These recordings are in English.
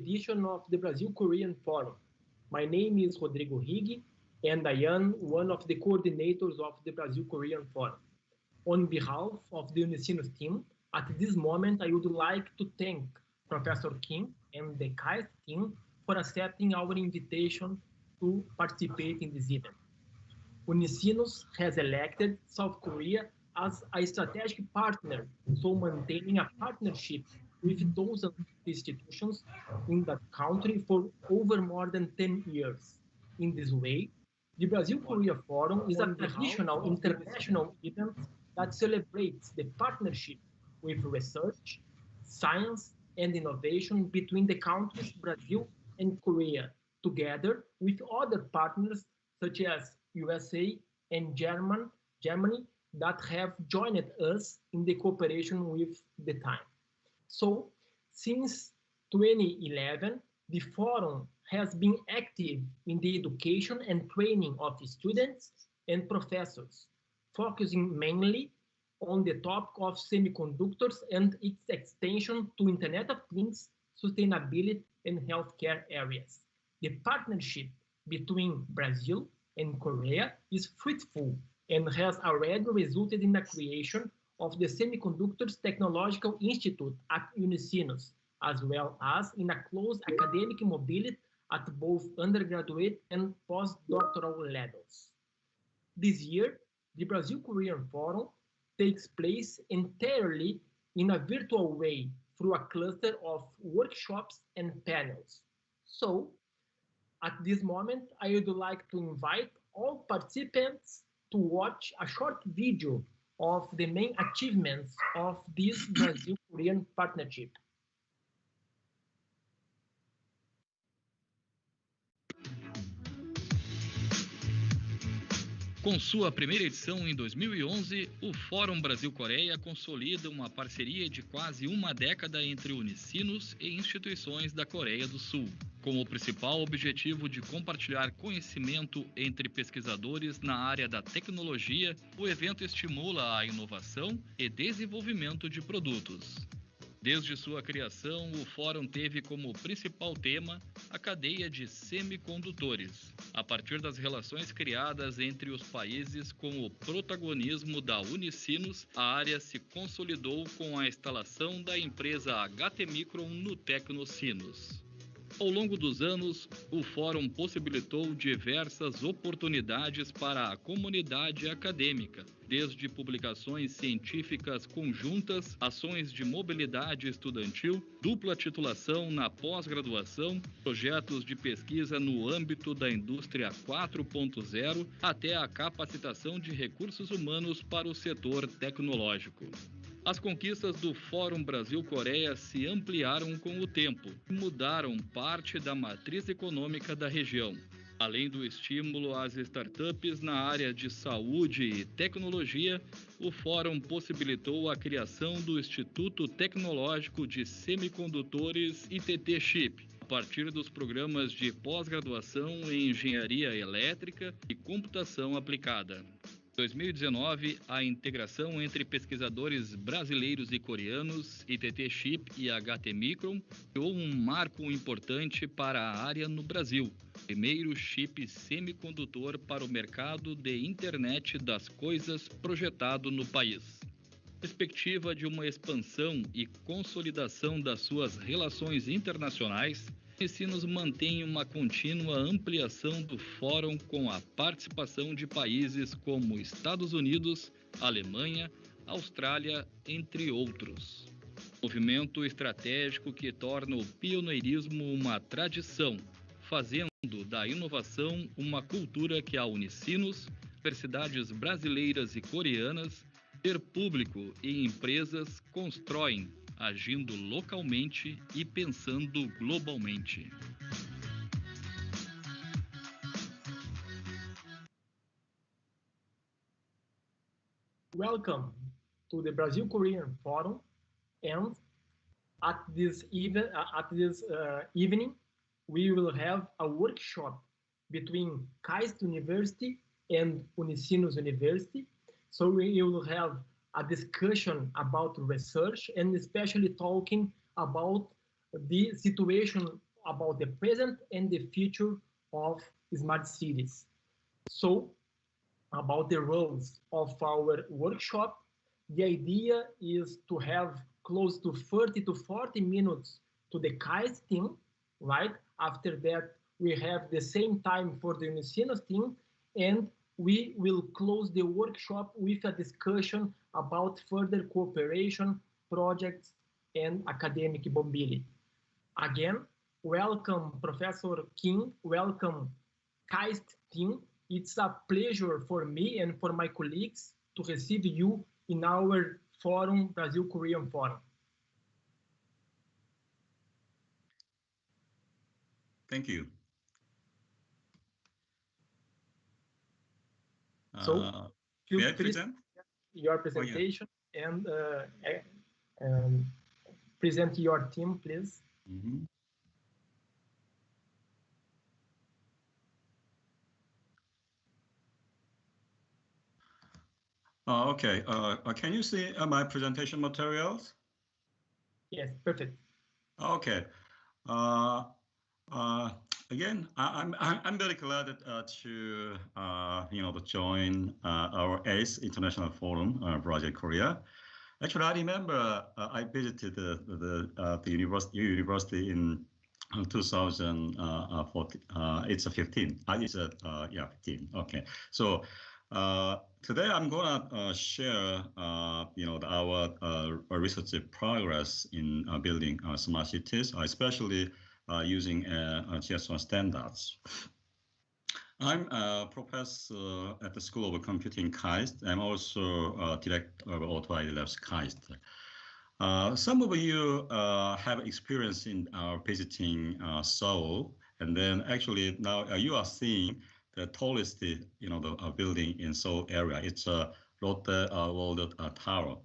edition of the Brazil-Korean Forum. My name is Rodrigo Higg, and I am one of the coordinators of the Brazil-Korean Forum. On behalf of the Unicinos team, at this moment, I would like to thank Professor Kim and the KAIST team for accepting our invitation to participate in this event. Unicinos has elected South Korea as a strategic partner, so maintaining a partnership with those institutions in that country for over more than 10 years. In this way, the Brazil-Korea Forum is a traditional international event that celebrates the partnership with research, science, and innovation between the countries Brazil and Korea, together with other partners such as USA and Germany that have joined us in the cooperation with the time. So, since 2011, the Forum has been active in the education and training of students and professors, focusing mainly on the topic of semiconductors and its extension to Internet of Things, sustainability, and healthcare areas. The partnership between Brazil and Korea is fruitful and has already resulted in the creation of the Semiconductors Technological Institute at Unicinos, as well as in a close academic mobility at both undergraduate and postdoctoral levels. This year, the Brazil-Korean Forum takes place entirely in a virtual way through a cluster of workshops and panels. So, at this moment, I would like to invite all participants to watch a short video of the main achievements of this Brazil-Korean partnership. Com sua primeira edição em 2011, o Fórum Brasil-Coreia consolida uma parceria de quase uma década entre Unicinos e instituições da Coreia do Sul, com o principal objetivo de compartilhar conhecimento entre pesquisadores na área da tecnologia. O evento estimula a inovação e desenvolvimento de produtos. Desde sua criação, o Fórum teve como principal tema a cadeia de semicondutores. A partir das relações criadas entre os países com o protagonismo da Unicinos, a área se consolidou com a instalação da empresa HT Micron no Tecnocinos. Ao longo dos anos, o Fórum possibilitou diversas oportunidades para a comunidade acadêmica, desde publicações científicas conjuntas, ações de mobilidade estudantil, dupla titulação na pós-graduação, projetos de pesquisa no âmbito da indústria 4.0, até a capacitação de recursos humanos para o setor tecnológico. As conquistas do Fórum Brasil-Coreia se ampliaram com o tempo e mudaram parte da matriz econômica da região. Além do estímulo às startups na área de saúde e tecnologia, o Fórum possibilitou a criação do Instituto Tecnológico de Semicondutores ITT Chip, a partir dos programas de pós-graduação em Engenharia Elétrica e Computação Aplicada. Em 2019, a integração entre pesquisadores brasileiros e coreanos, ITT Chip e HT Micron, criou um marco importante para a área no Brasil. Primeiro chip semicondutor para o mercado de internet das coisas projetado no país. Perspectiva de uma expansão e consolidação das suas relações internacionais, Unicinos mantém uma contínua ampliação do Fórum com a participação de países como Estados Unidos, Alemanha, Austrália, entre outros. Movimento estratégico que torna o pioneirismo uma tradição, fazendo da inovação uma cultura que a Unicinos, universidades brasileiras e coreanas, poder público e empresas constroem, agindo localmente e pensando globalmente. Welcome to the Brazil-Korean Forum, and at this evening, we will have a workshop between KAIST University and Unicinos University. So we will have a discussion about research and especially talking about the situation about the present and the future of smart cities. So, about the roles of our workshop, the idea is to have close to 30 to 40 minutes to the KAIST team, right? After that, we have the same time for the Unicinos team, and we will close the workshop with a discussion about further cooperation, projects, and academic mobility. Again, welcome Professor Kim, welcome KAIST team. It's a pleasure for me and for my colleagues to receive you in our forum, Brazil-Korean Forum. Thank you. So, may I present? Your presentation and present your team, please. Mm-hmm. Okay. Can you see my presentation materials? Yes, perfect. Okay. Again, I'm very glad to to join our ACE International Forum, Project Korea. Actually, I remember I visited the university in 2014. It's a 15. It's a 15. Okay. So today I'm gonna share our research progress in building smart cities, especially using GS1 standards. I'm a professor at the School of Computing KAIST. I'm also director of Auto ID Labs KAIST. Some of you have experience in visiting Seoul, and then actually now you are seeing the tallest, the building in Seoul area. It's a Lotte World Tower.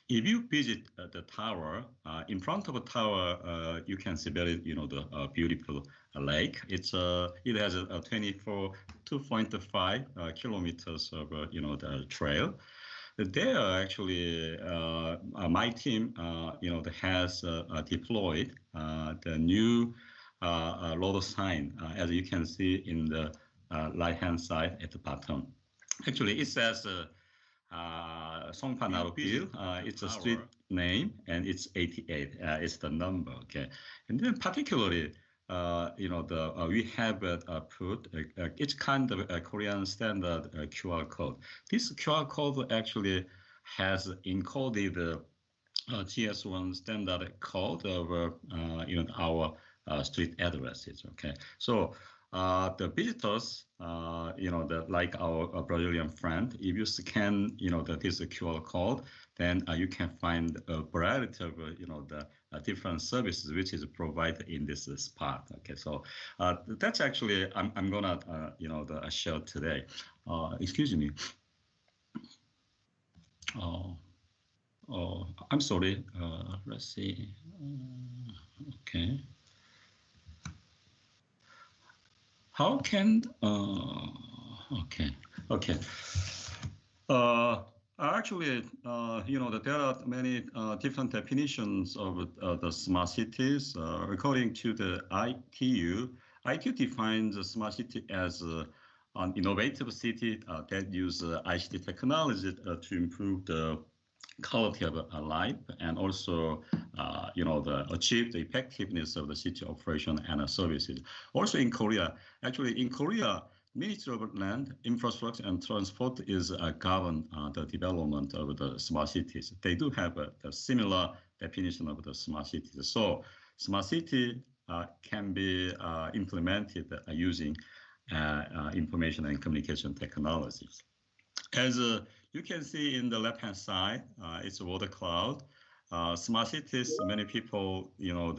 If you visit the tower, in front of the tower, you can see very, the beautiful lake. It has a 2.5 kilometers of, the trail. There actually, my team, has deployed the new road sign, as you can see in the right-hand side at the bottom. Actually, it says Songpan Narokbil. It's a street name, and it's 88. It's the number. Okay, and then particularly, we have put it's kind of a Korean standard QR code. This QR code actually has encoded the GS1 standard code of our street addresses. Okay, so the visitors, like our Brazilian friend, if you scan, this QR code, then you can find a variety of, the different services which is provided in this spot. Okay, so that's actually I'm gonna, share today. Excuse me. Oh, I'm sorry. Let's see. Okay. How can okay. Actually, there are many different definitions of the smart cities. According to the ITU, ITU defines a smart city as an innovative city that uses ICT technology to improve the quality of life and also, achieve the effectiveness of the city operation and services. Also in Korea, Ministry of Land, Infrastructure and Transport is govern the development of the smart cities. They do have a similar definition of the smart cities. So smart city can be implemented using information and communication technologies. As you can see in the left-hand side, it's a water cloud. Smart cities, many people, think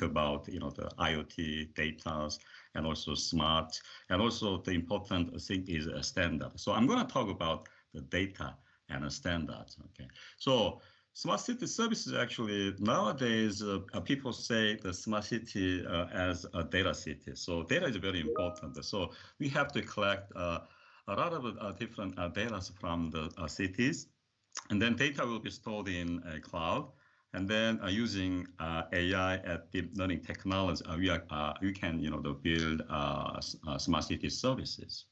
about, the IoT data and also smart, and also the important thing is a standard. So I'm going to talk about the data and a standard. Okay, so smart city services actually nowadays people say the smart city as a data city. So data is very important. So we have to collect a lot of different data from the cities, and then data will be stored in a cloud. And then using AI and deep learning technology, we can build smart city services.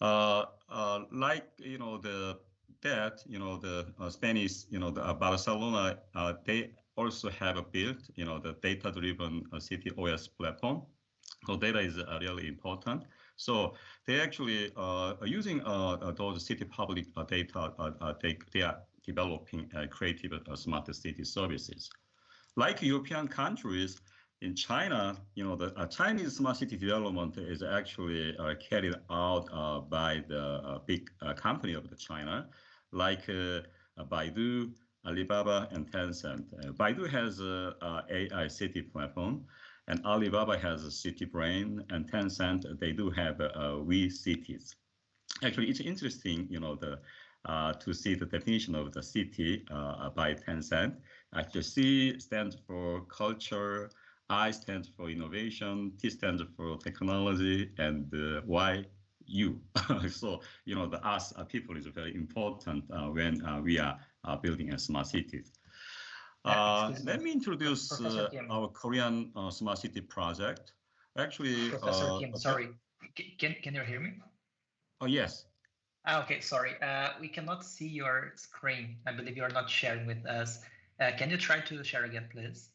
Like the Spanish the Barcelona, they also have built the data-driven city OS platform. So data is really important. So they actually using those city public data. They are developing creative smart city services. Like European countries, in China, the Chinese smart city development is actually carried out by the big company of China, like Baidu, Alibaba, and Tencent. Baidu has a AI city platform, and Alibaba has a city brain, and Tencent, they do have We Cities. Actually, it's interesting, to see the definition of the city by Tencent. Actually, C stands for culture, I stands for innovation, T stands for technology, and Y, you. So, the us people is very important when we are building a smart city. Let me introduce our Korean smart city project. Actually, Professor Kim, sorry, can you hear me? Oh, yes. Okay, sorry. We cannot see your screen. I believe you're not sharing with us. Can you try to share again, please?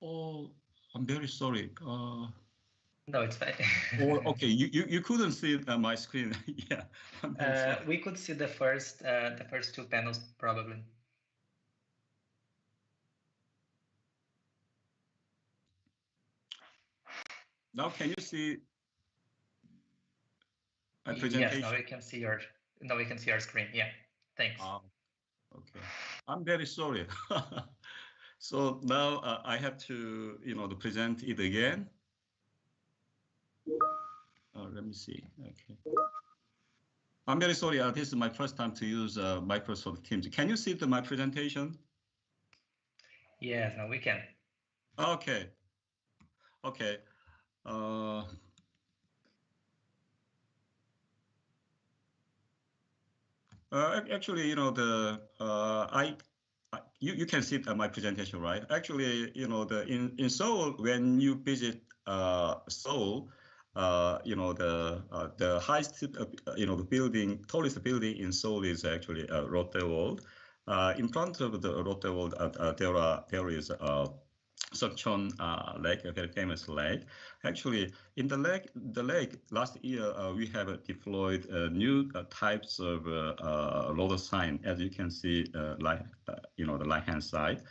Oh, I'm very sorry. No, it's fine. Oh, okay. You couldn't see my screen. Yeah. We could see the first two panels probably. Now, can you see my presentation? Yes, now we can see your screen. Yeah, thanks. Okay, I'm very sorry. So now I have to, to present it again. Let me see. Okay. I'm very sorry. This is my first time to use Microsoft Teams. Can you see my presentation? Yes, now we can. Okay. Okay. Actually, you can see my presentation, right? Actually, in Seoul, when you visit Seoul, the highest the building, tallest building in Seoul is actually Lotte World. In front of the Lotte World, there is Seokcheon Lake, a very famous lake. Actually, in the lake last year we have deployed new types of loader sign, as you can see, the right-hand side.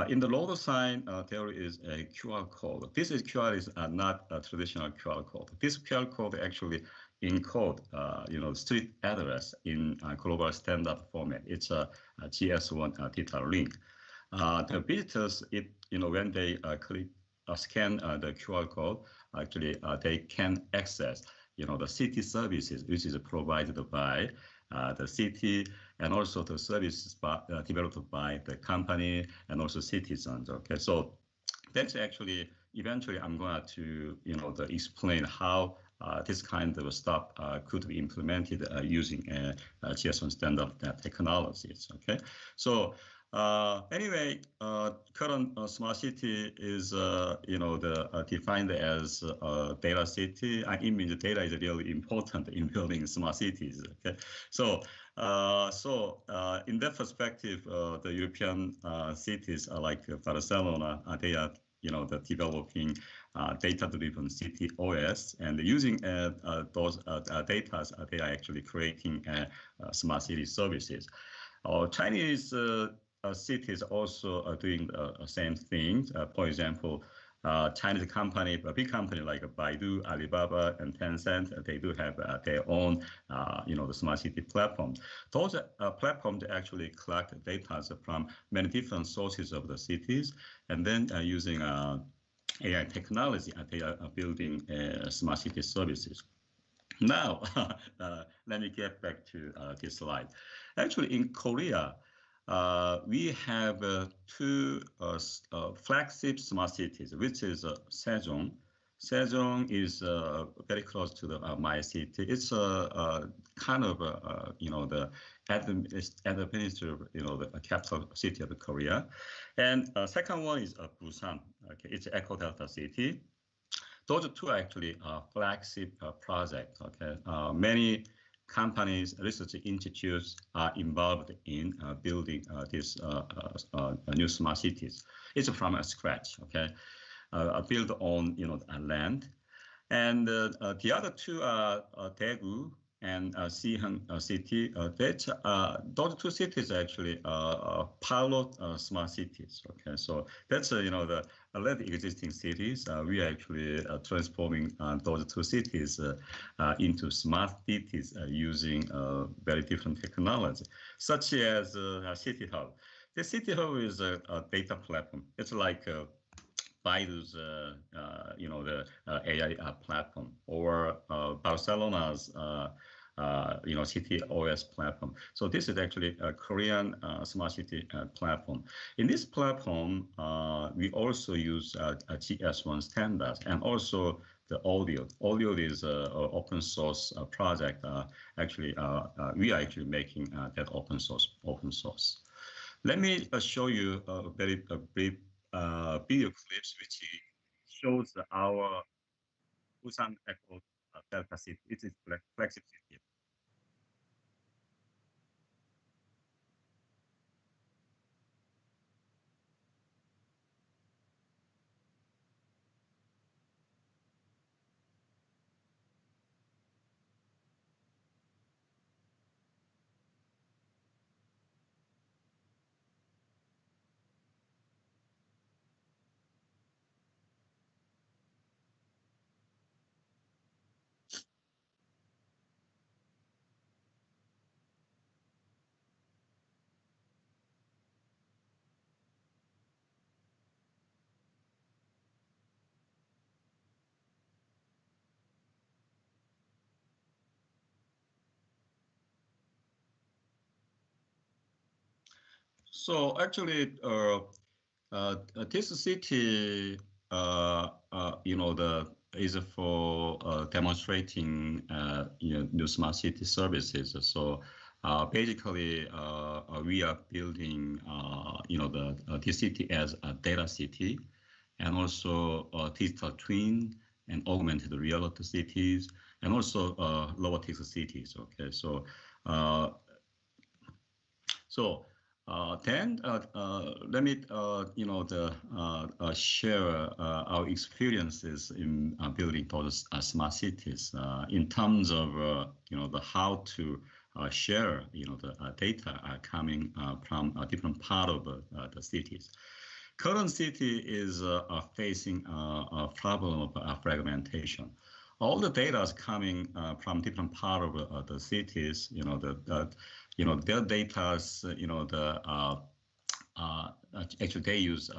In the loader sign, there is a QR code. This QR is not a traditional QR code. This QR code actually encode, street address in global standard format. It's a GS1 data link. The visitors, when they scan the QR code, actually they can access, the city services, which is provided by the city, and also the services developed by the company and also citizens. Okay, so that's actually eventually I'm going to explain how this kind of stuff could be implemented using GS1 standard technologies. Okay, so. Anyway, current smart city is, defined as data city. I mean, the data is really important in building smart cities. Okay, so in that perspective, the European cities are like Barcelona. They are, developing data-driven city OS, and using those data, they are actually creating smart city services. Chinese cities also are doing the same thing. For example, Chinese company, a big company like Baidu, Alibaba, and Tencent, they do have their own, the smart city platform. Those platforms actually collect data from many different sources of the cities, and then using AI technology, they are building smart city services. Now, let me get back to this slide. Actually, in Korea, we have two flagship smart cities, which is Sejong. Sejong is very close to the my city. It's a kind of the administrative, the capital city of Korea. And second one is Busan. Okay, it's Eco Delta city. Those two actually are flagship projects. Okay, many companies, research institutes are involved in building these new smart cities. It's from scratch. Okay. Built on land, and the other two are Daegu and Siheung city. Those two cities actually are pilot smart cities. Okay, so that's the already existing cities. We are actually transforming those two cities into smart cities using very different technology, such as City Hub. The City Hub is a data platform. It's like Baidu's, the AI platform, or Barcelona's, City OS platform. So this is actually a Korean smart city platform. In this platform, we also use GS1 standards and also the audio. Audio is an open source project. We are actually making that open source. Let me show you a brief video clips which shows our Busan Eco Delta city. It is flagship city. So actually, this city, is for demonstrating, new smart city services. So basically, we are building, this city as a data city, and also digital twin and augmented reality cities, and also robotics cities. Okay, so. Then let me share our experiences in building those smart cities in terms of the how to share the data coming from a different part of the cities. Current city is facing a problem of fragmentation. All the data is coming from different part of the cities. Their data, actually they use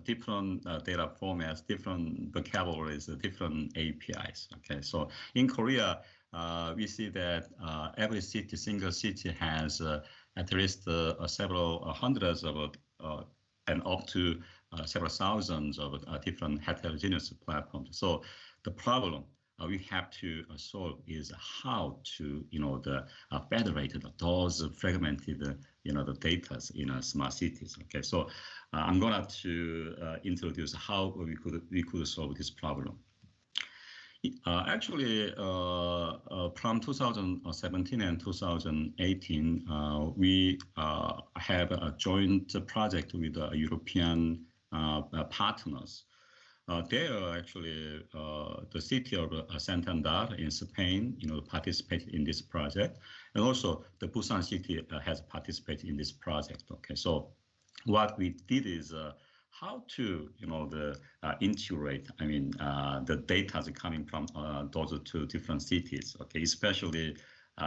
different data formats, different vocabularies, different APIs. Okay, so in Korea, we see that every city, single city has at least several hundreds of and up to several thousands of different heterogeneous platforms. So the problem we have to solve is how to, federate those fragmented, the data in smart cities. Okay, so I'm going to introduce how we could solve this problem. Actually, from 2017 and 2018, we have a joint project with European partners. They are actually the city of Santander in Spain, participated in this project, and also the Busan city has participated in this project. Okay, so what we did is how to, integrate. I mean, the data is coming from those two different cities. Okay, especially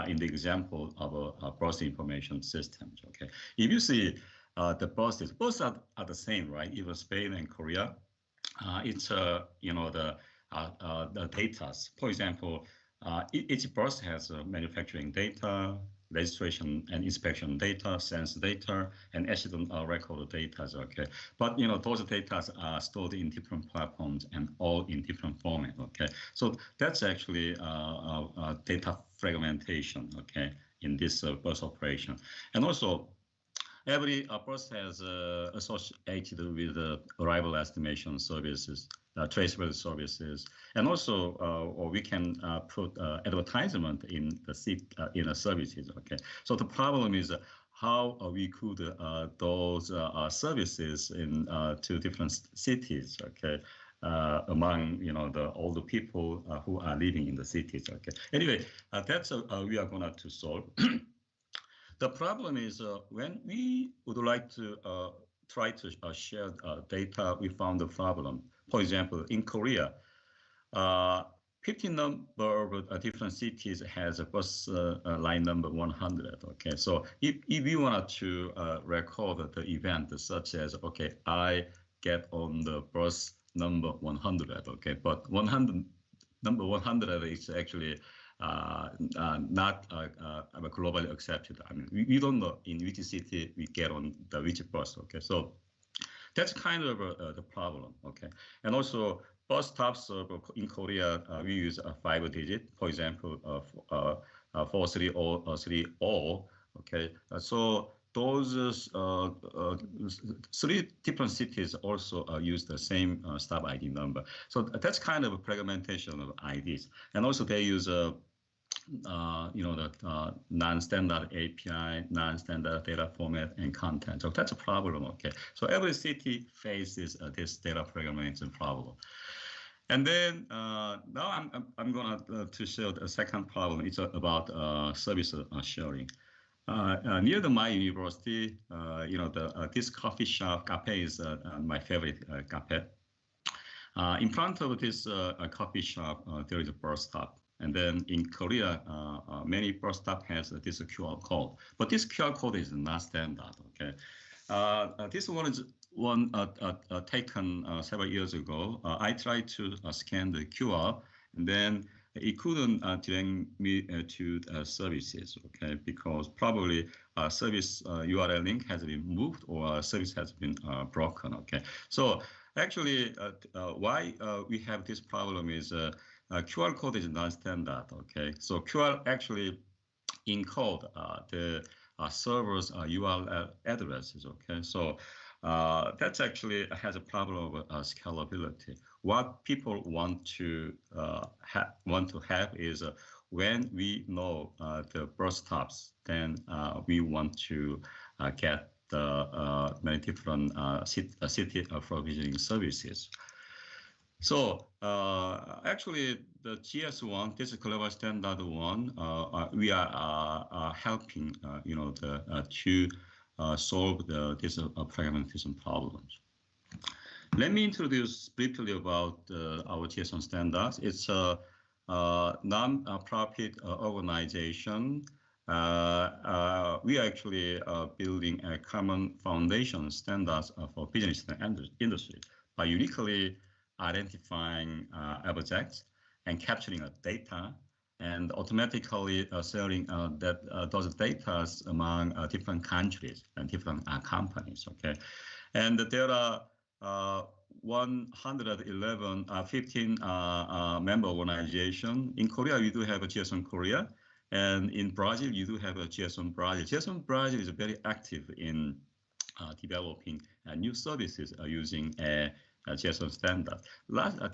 in the example of a birth information system. Okay, if you see the births, both are the same, right? Even Spain and Korea. It's the data. For example, each birth has manufacturing data, registration and inspection data, sense data, and accident record data. Okay, but those data are stored in different platforms and all in different format. Okay, so that's actually data fragmentation. Okay, in this bus operation, and also every bus has associated with arrival estimation services, traceability services, and also or we can put advertisement in the services. Okay, so the problem is how we could those services in two different cities. Okay. Among all the people who are living in the cities. Okay. Anyway, that's we are going to solve. The problem is when we would like to try to share data, we found a problem. For example, in Korea, 15 number of different cities has a bus line number 100. Okay, so if we wanted to record the event such as, okay, I get on the bus number 100. Okay, but number 100 is actually not globally accepted. I mean, we don't know in which city we get on the which bus. Okay, so that's kind of the problem. Okay, and also bus stops in Korea we use a 5-digit, for example, 430 Okay, so those 3 different cities also use the same stop ID number. So that's kind of a fragmentation of IDs, and also they use non-standard API, non-standard data format and content. So that's a problem. Okay, so every city faces this data fragmentation problem. And then now I'm gonna to show the second problem. It's about service sharing. Near my university, this coffee shop cafe is my favorite cafe. In front of this coffee shop, there is a bus stop. And then in Korea, many bus stop has this QR code, but this QR code is not standard. Okay, this one is taken several years ago. I tried to scan the QR, and then it couldn't direct me to services. Okay, because probably service URL link has been moved or service has been broken. Okay, so actually, why we have this problem is QR code is non-standard. Okay, so QR actually encode the server's URL addresses. Okay, so that's actually has a problem of scalability. What people want to have is when we know the bus stops, then we want to get the many different city provisioning services. So actually, the GS1, this is global standard one, we are helping to solve this fragmentation problems. Let me introduce briefly about our GS1 standards. It's a non-profit organization. We are actually building a common foundation standards for business and industry by uniquely identifying objects and capturing data and automatically sharing those data among different countries and different companies. Okay, and there are 15 member organization. In Korea, we do have a GS1 Korea, and in Brazil, you do have a GS1 Brazil. GS1 Brazil is very active in developing new services using a GS1 standard.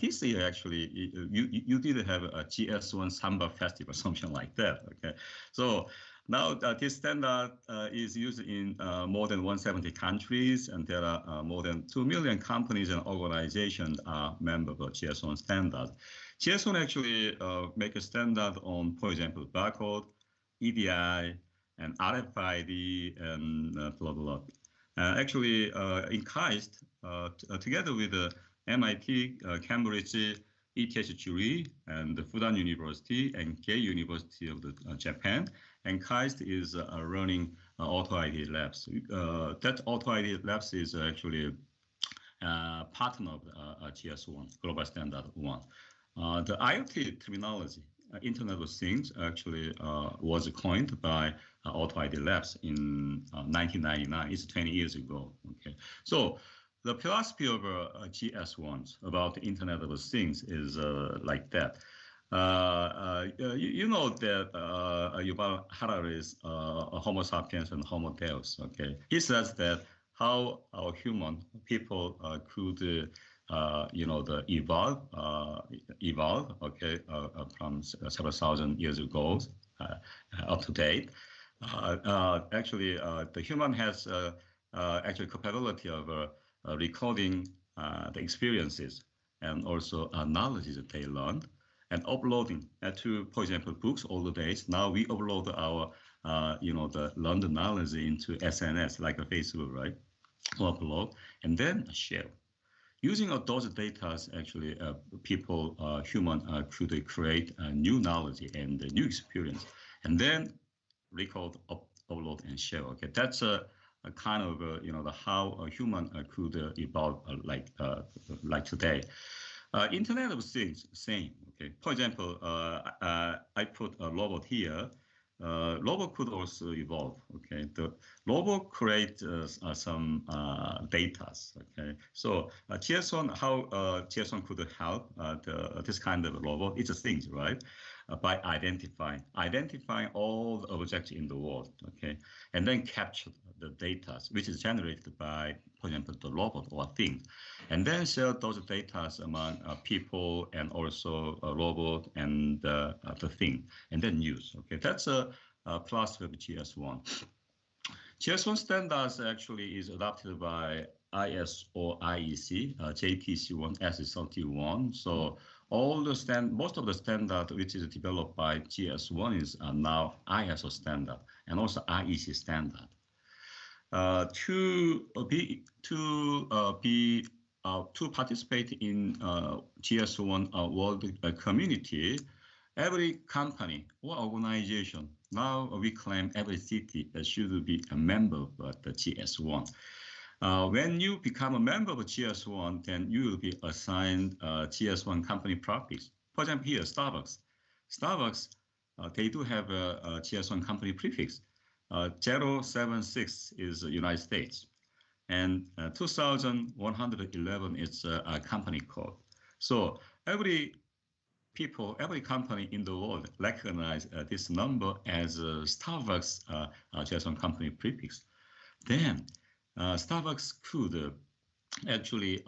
This year, actually, you did have a GS1 Samba Festival, something like that. Okay, so now this standard is used in more than 170 countries, and there are more than 2 million companies and organizations are members of GS1 standard. GS1 actually make a standard on, for example, barcode, EDI, and RFID, and blah, blah, blah. Actually, in KAIST, together with MIT, Cambridge, ETH jury, and the Fudan University and Keio University of Japan, and KAIST is running Auto ID Labs. That Auto ID Labs is actually a partner of GS1, Global Standard 1. The IoT terminology Internet of Things actually was coined by Auto ID Labs in 1999. It's 20 years ago. Okay, so the philosophy of GS1 about the Internet of Things is like that. You know that Yuval Harari's Homo sapiens and Homo Deus. Okay, he says that how our human people could evolve. Okay, from several thousand years ago up to date. Actually, the human has actually capability of recording the experiences and also knowledge that they learned and uploading to, for example, books all the days. Now we upload our, the learned knowledge into SNS like a Facebook, right? Upload and then share. Using those data, actually, human could create new knowledge and new experience, and then record, upload, and share. Okay, that's a kind of the how a human could evolve like today. Internet of Things, same. Okay, for example, I put a robot here. Robot could also evolve. Okay, the robot create some data. Okay, so GS1, how GS1 could help this kind of robot? It's a thing, right? By identifying all the objects in the world. Okay, and then capture the data which is generated by, for example, the robot or thing, and then share those data among people and also a robot and the thing, and then use. Okay, that's a philosophy of GS1. GS1 standards actually is adopted by ISO IEC, JTC1 S31. So all the most of the standard which is developed by GS1 is now ISO standard and also IEC standard. To participate in GS1 world community, every company or organization, now we claim every city should be a member of the GS1. When you become a member of GS1, then you will be assigned GS1 company prefix. For example, here, Starbucks. They do have a GS1 company prefix. 076 is United States, and 2111 is a company code. So every company in the world recognize this number as Starbucks GS1 company prefix. Then Starbucks could actually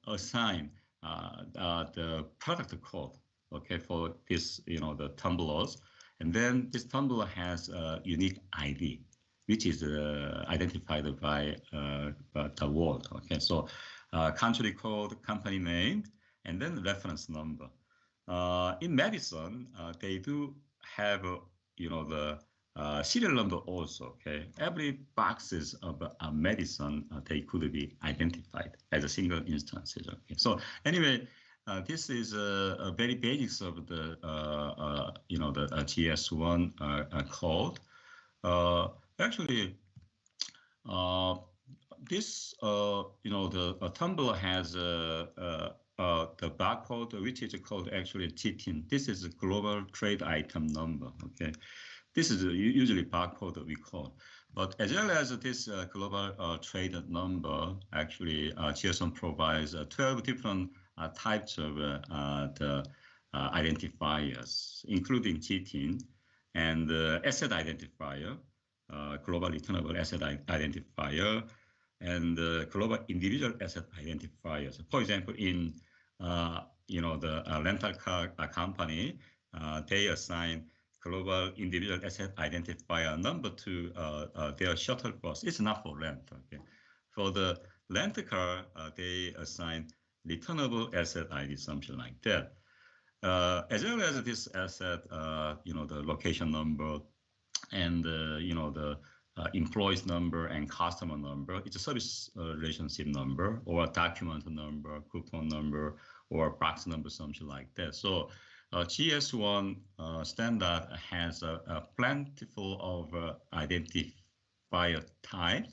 assign the product code, okay, for this, the tumblers. And then this tumbler has a unique ID, which is identified by the world. Okay, so country code, company name, and then reference number. In medicine, they do have, the serial number also. Okay, every boxes of medicine they could be identified as a single instances. Okay, so anyway. This is a very basics of the the GS1 code. Actually, this the tumbler has the barcode, which is called actually GTIN. This is a global trade item number. Okay, this is usually barcode we call. But as well as this global trade number, actually GS1 provides 12 different types of the identifiers, including GTIN and asset identifier, global returnable asset identifier, and global individual asset identifiers. For example, in the rental car company, they assign global individual asset identifier number to their shuttle bus. It's not for rent. Okay, for the rent car, they assign returnable asset ID, something like that. As well as this asset, the location number and the employees number and customer number. It's a service relationship number or a document number, coupon number, or box number, something like that. So GS1 standard has a plentiful of identifier type,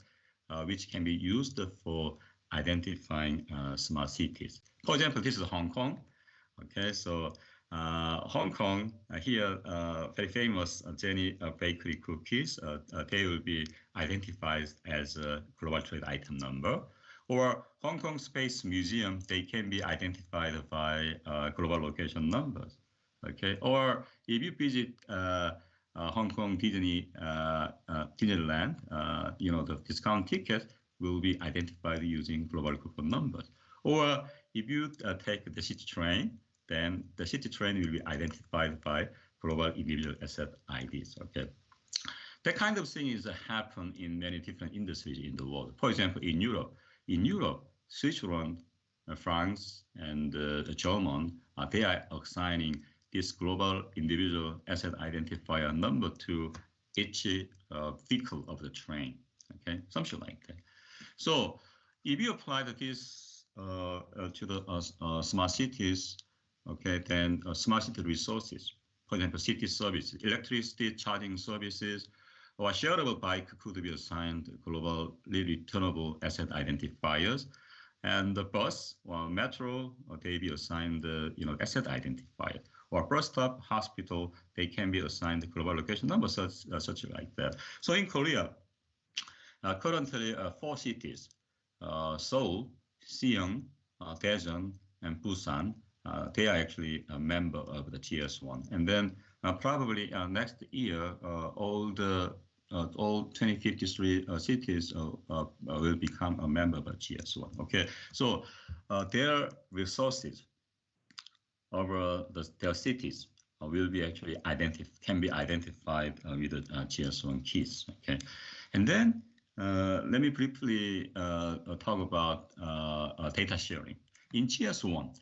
which can be used for identifying smart cities. For example, this is Hong Kong. Okay, so Hong Kong, here, very famous Jenny bakery cookies, they will be identified as a global trade item number. Or Hong Kong Space Museum, they can be identified by global location numbers. Okay. Or if you visit Hong Kong Disneyland, the discount ticket will be identified using global coupon numbers. Or if you take the city train, then the city train will be identified by global individual asset IDs. Okay, that kind of thing is happen in many different industries in the world. For example, in Europe, Switzerland, France, and German, they are assigning this global individual asset identifier number to each vehicle of the train. Okay, something like that. So if you apply this to the smart cities, okay, then smart city resources, for example, city services, electricity charging services, or shareable bike could be assigned globally returnable asset identifiers, and the bus or metro, they be assigned asset identifier, or bus stop, hospital, they can be assigned global location numbers, such like that. So in Korea, currently 4 cities, Seoul, Seoul, Daejeon, and Busan, they are actually a member of the GS1. And then probably next year, all 2053 cities will become a member of the GS1. Okay, so their resources over their cities will be actually can be identified with the GS1 keys. Okay, and then let me briefly talk about data sharing. In GS1,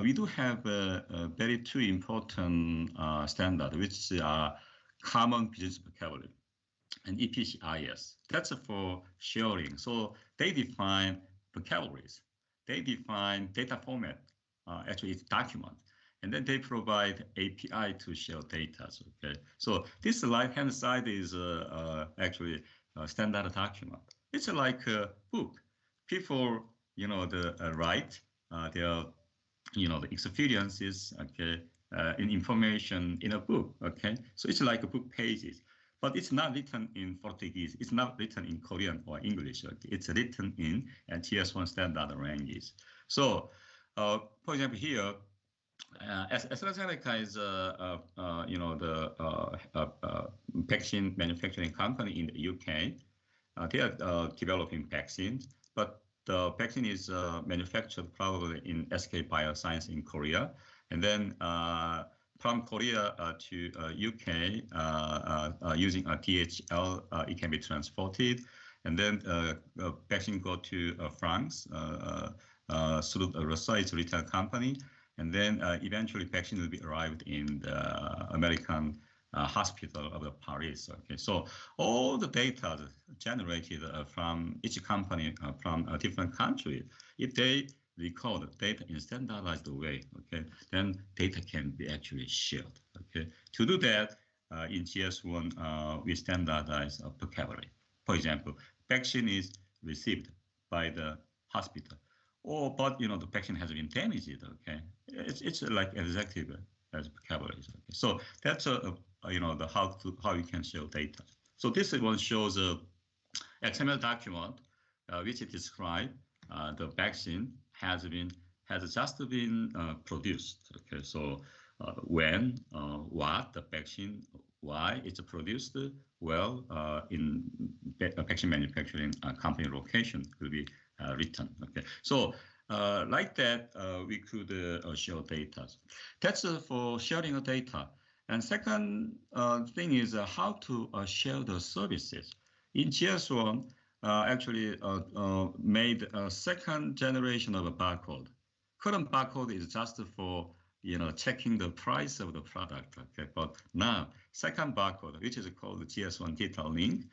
we do have very 2 important standards, which are common business vocabulary and EPCIS. That's for sharing. So they define vocabularies. They define data format. Actually, it's document. And then they provide API to share data. Okay. So this right-hand side is actually a standard document. It's like a book. People, write their, the experiences, okay, in information in a book. Okay. So it's like a book pages. But it's not written in Portuguese. It's not written in Korean or English. Okay? It's written in GS1 standard language. So, for example, here, AstraZeneca is, the vaccine manufacturing company in the UK. They are developing vaccines, but the vaccine is manufactured probably in SK Bioscience in Korea, and then from Korea to UK using a DHL, it can be transported, and then vaccine go to France through a Rossais retail company, and then eventually vaccine will be arrived in the American hospital of Paris. Okay, so all the data generated from each company from a different country, if they record data in standardized way, okay, then data can be actually shared. Okay, to do that, in GS1 we standardize vocabulary. For example, vaccine is received by the hospital, but the vaccine has been damaged. Okay, it's like exactly as vocabulary. Okay, so that's how you can share data. So this one shows a XML document which describes the vaccine has just been produced. Okay, so when, what the vaccine, why it's produced, well, in vaccine manufacturing company location will be written. Okay, so like that, we could share data. That's for sharing of data. And second thing is how to share the services. In GS1, actually made a second generation of a barcode. Current barcode is just for checking the price of the product. Okay, but now second barcode, which is called GS1 data link,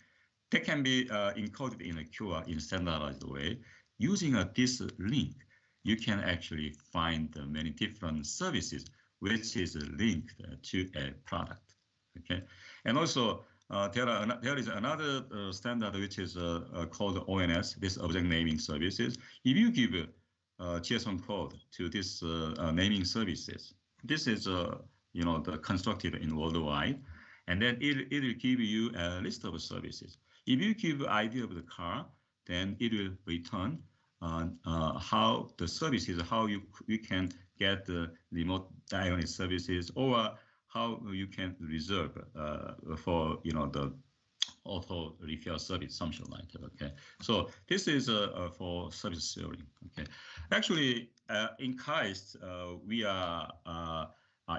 that can be encoded in a QR in standardized way. Using this link, you can actually find many different services which is linked to a product. Okay, and also there is another standard which is called ONS, this object naming services. If you give GS1 code to this naming services, this is the constructed in worldwide, and then it will give you a list of services. If you give ID of the car, then it will return how the services, how you can get the remote diagnostic services, or how you can reserve for the auto repair service, something like that. Okay, so this is for service sharing. Okay, actually in KAIST we are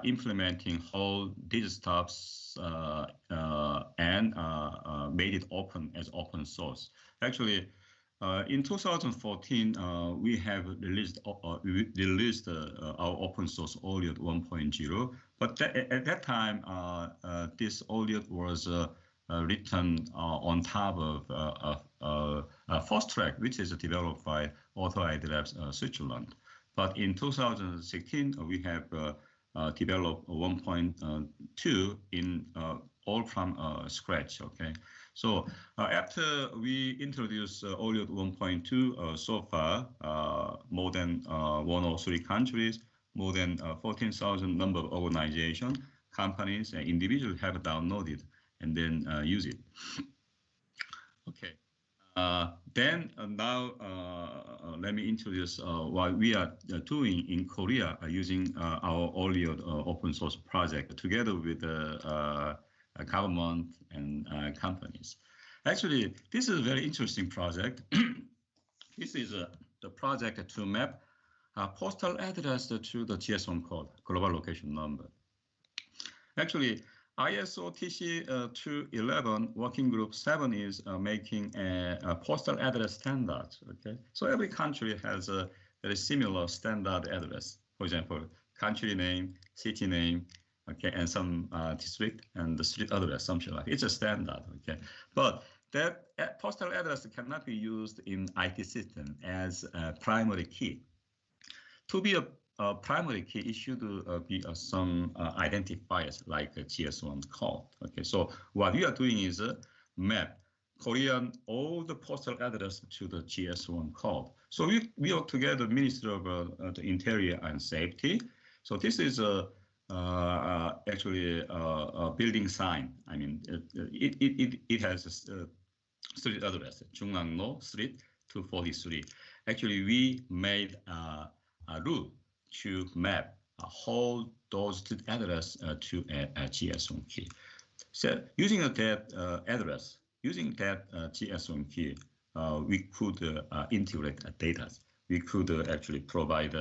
implementing whole digital stuffs and made it open as open source. Actually, in 2014, we have released our open source OLIOT 1.0, but at that time, this OLIOT was written on top of FastTrack, which is developed by Auto ID Labs Switzerland. But in 2016, we have developed 1.2 in all from scratch. Okay, so after we introduced OLIOT 1.2, so far more than 103 countries, more than 14,000 number of organizations, companies, and individuals have downloaded and then use it. Okay. Then now let me introduce what we are doing in Korea using our OLIOT open source project together with the government and companies. Actually, this is a very interesting project. This is the project to map postal address to the GS1 code, global location number. Actually, ISO TC 211 Working Group 7 is making a postal address standard. Okay, so every country has a very similar standard address. For example, country name, city name, okay, and some district and the street address, something like it's a standard. Okay, but that postal address cannot be used in IT system as a primary key. To be a primary key, it should be some identifiers like a GS1 code. Okay, so what we are doing is map Korean all the postal address to the GS1 code. So we work together, Ministry of the Interior and Safety. So this is actually a building sign. I mean, it has a street address, Jungnam-no Street 243. Actually, we made a route to map whole those street address to a GS1 key. So using that address, using that GS1 key, we could integrate data. We could actually provide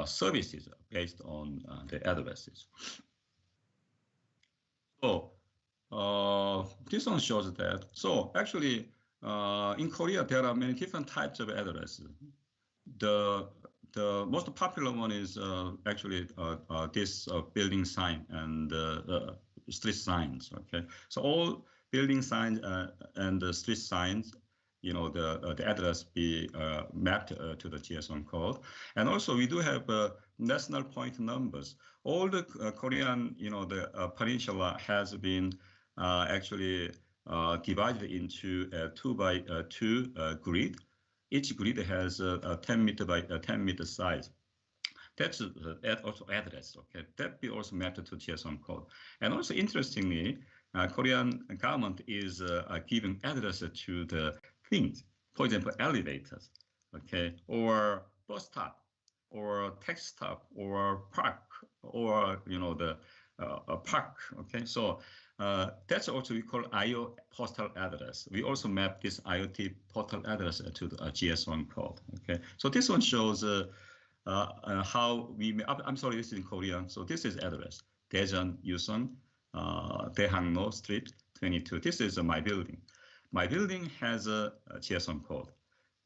services based on the addresses. So this one shows that. So actually, in Korea, there are many different types of addresses. The most popular one is actually this building sign and street signs. Okay, so all building signs and the street signs, the address be mapped to the GS1 code, and also we do have national point numbers. All the Korean, the peninsula has been actually divided into a 2x2 grid. Each grid has a 10 meter by 10 meter size. That's also address. Okay, that be also mapped to GS1 code. And also interestingly, Korean government is giving address to the things. For example, elevators, okay, or bus stop, or taxi stop, or park, or the park. Okay, so that's also we call IO postal address. We also map this IoT postal address to the GS1 code. Okay, so this one shows how we. I'm sorry, this is in Korean. So this is address. Daejeon Yuseong, Daehangno Street 22. This is my building. My building has a GS1 code.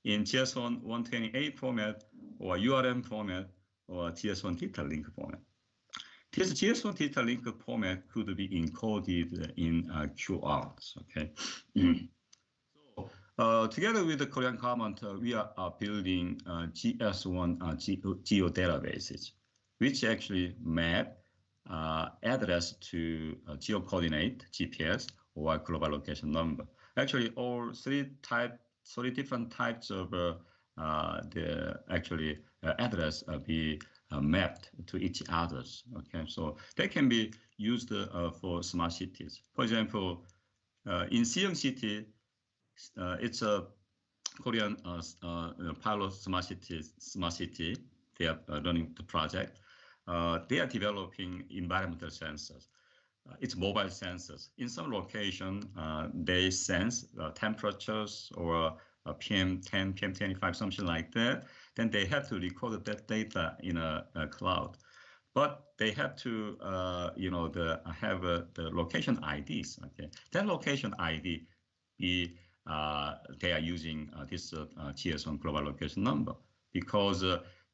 In GS1 128 format, or URM format, or GS1 data link format. This GS1 data link format could be encoded in QRs. Okay. So together with the Korean government, we are building GS1 geo databases, which actually map address to geo coordinate GPS or global location number. Actually, all three different types of the actually address be mapped to each others. Okay, so they can be used for smart cities. For example, in Seoul City, it's a Korean pilot smart city. They are running the project. They are developing environmental sensors. It's mobile sensors. In some location, they sense temperatures or PM10, PM25, something like that. Then they have to record that data in a cloud. But they have to, have the location IDs. Okay, that location ID they are using this GS1 global location number because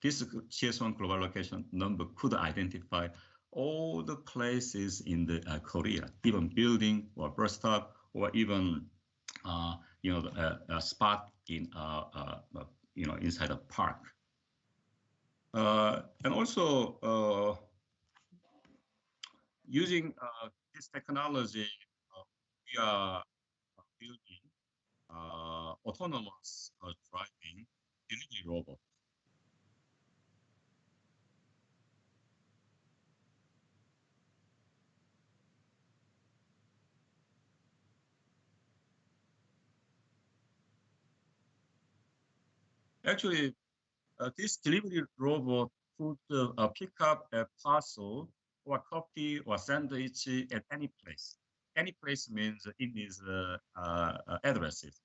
this GS1 global location number could identify all the places in the Korea, even building or bus stop or even a spot in inside a park. And also using this technology, we are building autonomous driving delivery robot. Actually, this delivery robot could pick up a parcel or coffee or sandwich at any place. Any place means it is addresses.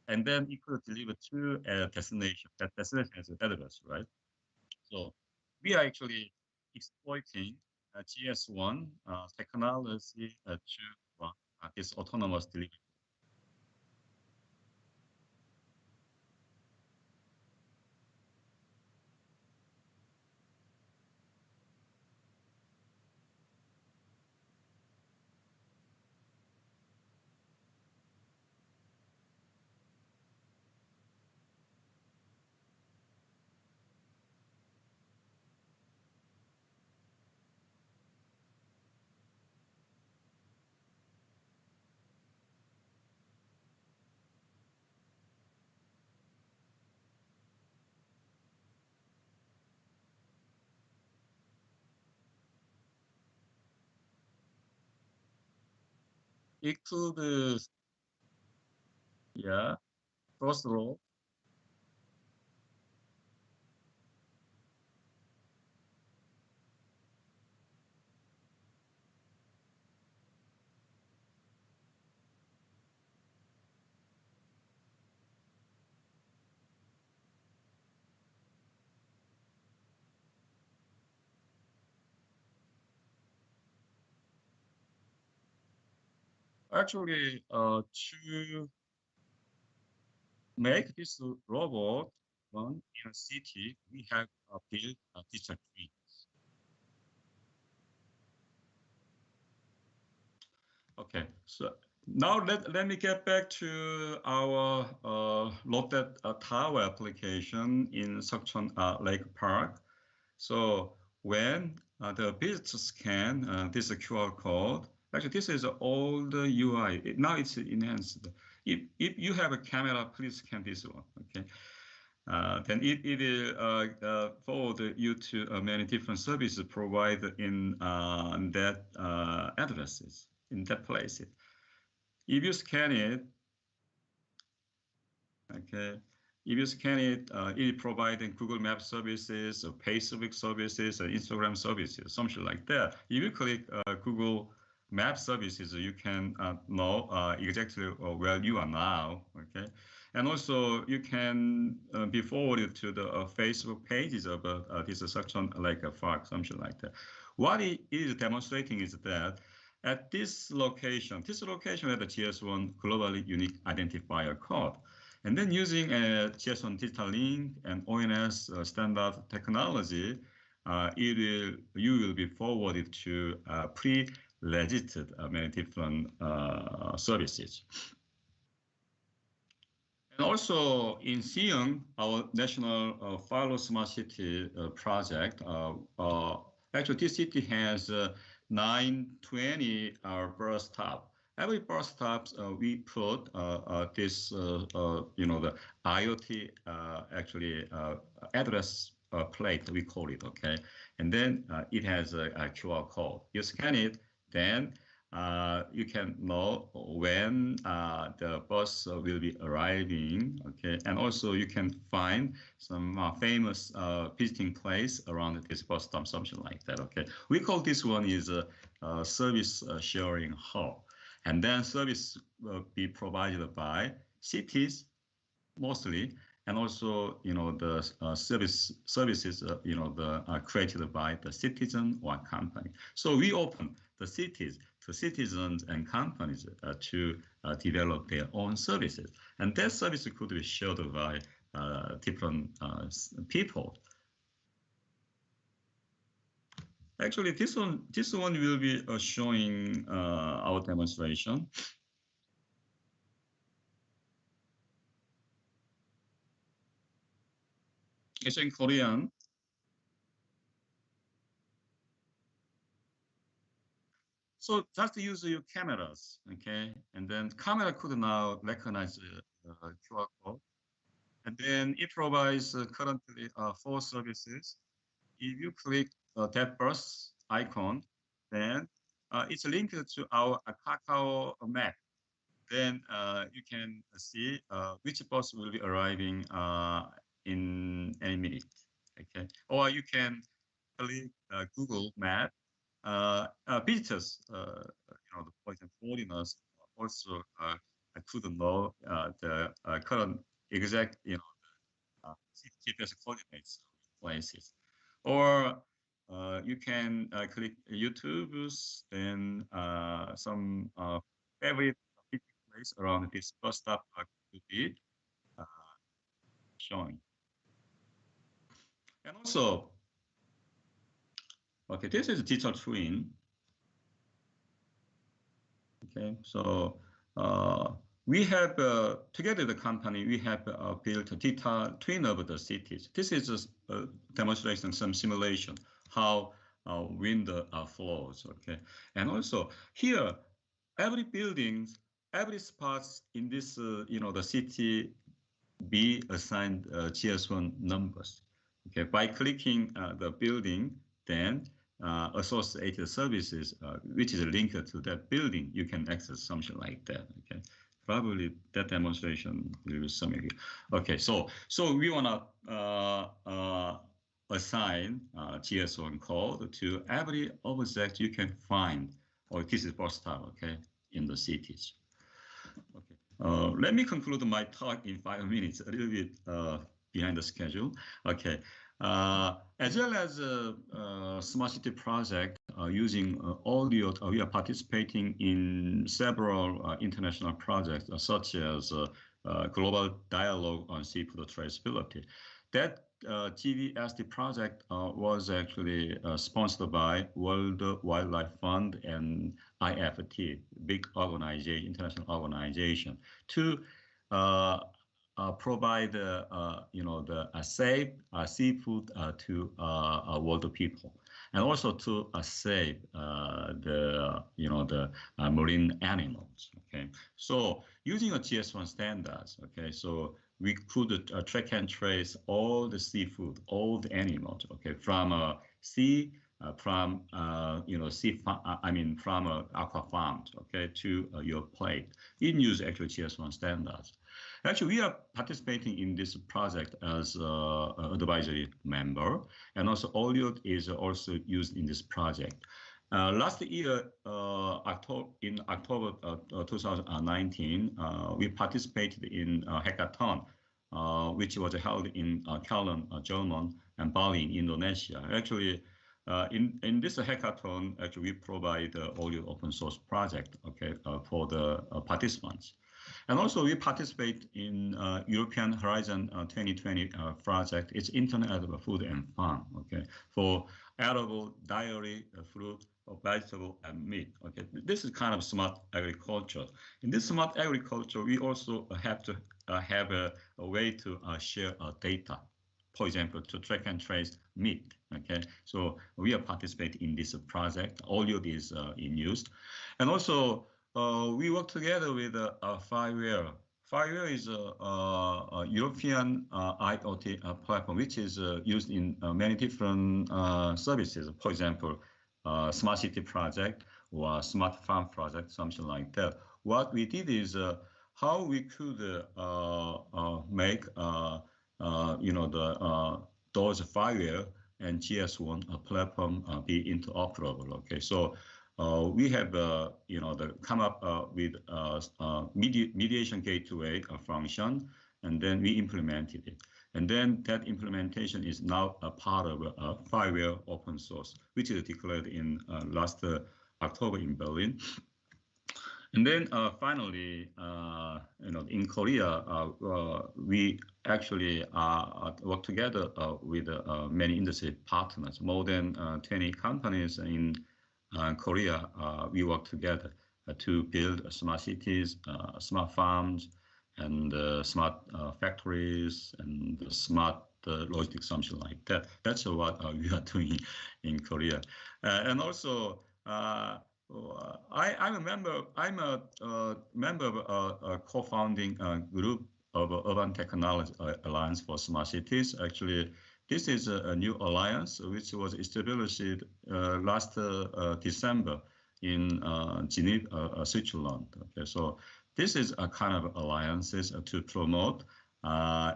And then it could deliver to a destination. That destination has an address, right? So we are actually exploiting GS1 technology to this autonomous delivery. It could, yeah, cross road. Actually, to make this robot run in a city, we have built a digital twin. Okay, so now let me get back to our loaded tower application in Seokcheon Lake Park. So when the visitor scan this QR code, actually this is old UI. Now it's enhanced. If you have a camera, please scan this one. Okay. Then it will forward you to many different services provided in that addresses, in that place. If you scan it, okay, if you scan it, it providing Google Maps services, or Facebook services, or Instagram services, something like that. If you click Google Maps services, you can know exactly where you are now, okay? And also, you can be forwarded to the Facebook pages of this Seokcheon Lake Park, something like that. What it is demonstrating is that at this location had a GS1 globally unique identifier code. And then using a GS1 digital link and ONS standard technology, you will be forwarded to pre-registered many different services. And also in Seoul, our national Follow Smart City project, actually this city has 920 bus stops. Every bus stops we put this, the IoT address plate, we call it, okay? And then it has a QR code. You scan it, then you can know when the bus will be arriving, okay? And also you can find some famous visiting place around this bus stop, something like that, okay? We call this one is a service sharing hub. And then service will be provided by cities mostly, and also, you know, the services, you know, created by the citizen or company. So we open the cities to citizens and companies to develop their own services, and that service could be shared by different people. Actually, this one will be showing our demonstration. It's in Korean. So just use your cameras, okay? And then camera could now recognize the QR code. And then it provides currently 4 services. If you click that bus icon, then it's linked to our Kakao map. Then you can see which bus will be arriving in any minute, okay? Or you can click Google Map. Visitors, you know, for example, foreigners also could know the current exact, you know, GPS coordinates of places. Or you can click YouTube's, then some favorite place around this bus stop could be shown. And also, okay, this is a digital twin. Okay, so we have, together the company, we have built a digital twin of the cities. This is a demonstration, some simulation, how wind flows, okay? And also here, every building, every spots in this, you know, the city be assigned GS1 numbers. Okay, by clicking the building, then associated services, which is linked to that building, you can access something like that. Okay, probably that demonstration will be something. Okay, so we wanna assign GS1 code to every object you can find, or this is bus stop, okay, in the cities. Okay, let me conclude my talk in 5 minutes, a little bit behind the schedule. Okay, as well as smart city project using audio, we are participating in several international projects, such as Global Dialogue on Seafood Traceability. That GVSD project was actually sponsored by World Wildlife Fund and IFT, big organization, international organization, to provide, you know, the safe seafood to world people, and also to save the, you know, the marine animals. Okay, so using a GS1 standards, okay, so we could track and trace all the seafood, all the animals, okay, from sea, from you know, from aqua farms, okay, to your plate. In use actually GS1 standards. Actually, we are participating in this project as an advisory member, and also audio is also used in this project. Last year, in October 2019, we participated in a hackathon, which was held in Köln, Germany, and Bali, Indonesia. Actually, in this hackathon, actually, we provide audio open source project, okay, for the participants. And also we participate in European Horizon 2020 project. It's Internet of Food and Farm, okay, for edible dairy, fruit, vegetable, and meat. Okay, this is kind of smart agriculture. In this smart agriculture, we also have to have a way to share data. For example, to track and trace meat. Okay, so we are participating in this project. Audio is in use, and also we work together with Fireware is a European IoT platform which is used in many different services. For example, smart city project or smart farm project, something like that. What we did is how we could make those fireware and GS1 platform be interoperable. Okay, so we have come up with mediation gateway function, and then we implemented it. And then that implementation is now a part of fireware open source, which is declared in last October in Berlin. And then finally, in Korea, we actually work together with many industry partners. More than 20 companies in Korea, we work together to build smart cities, smart farms, and smart factories, and smart logistics, something like that. That's what we are doing in Korea. And also, I'm a member. I'm a member of a co-founding group of Urban Technology Alliance for Smart Cities. Actually, this is a new alliance which was established last December in Geneva, Switzerland. Okay, so this is a kind of alliances to promote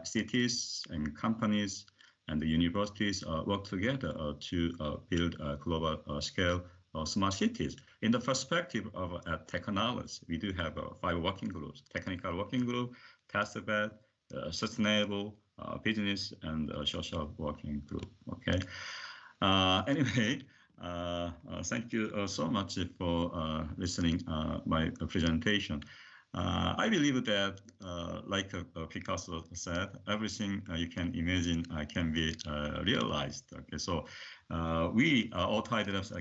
cities and companies and the universities work together to build a global scale smart cities. In the perspective of technology, we do have 5 working groups: technical working group, testbed, sustainable business, and social working group. Okay. Anyway, thank you so much for listening my presentation. I believe that, like Picasso said, everything you can imagine can be realized. Okay, so we Autoideas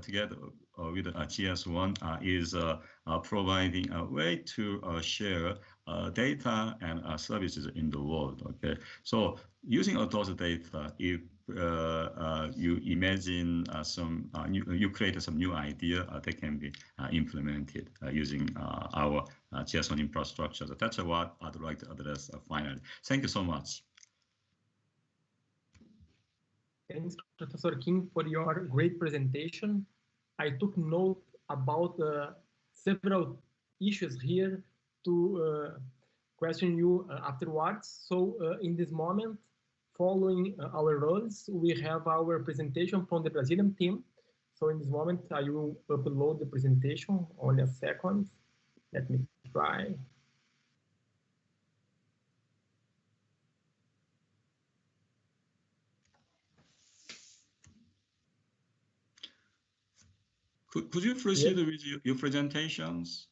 together with GS1 is providing a way to share data and services in the world. Okay, so using those data, if you imagine you create some new idea that can be implemented using our GS1 infrastructure. So that's what I'd like to address finally. Thank you so much. Thanks, Professor Kim, for your great presentation. I took note about several issues here to question you afterwards. So in this moment, following our roles, we have our presentation from the Brazilian team. So in this moment, I will upload the presentation. Only a second. Let me try. Could you proceed with your presentations,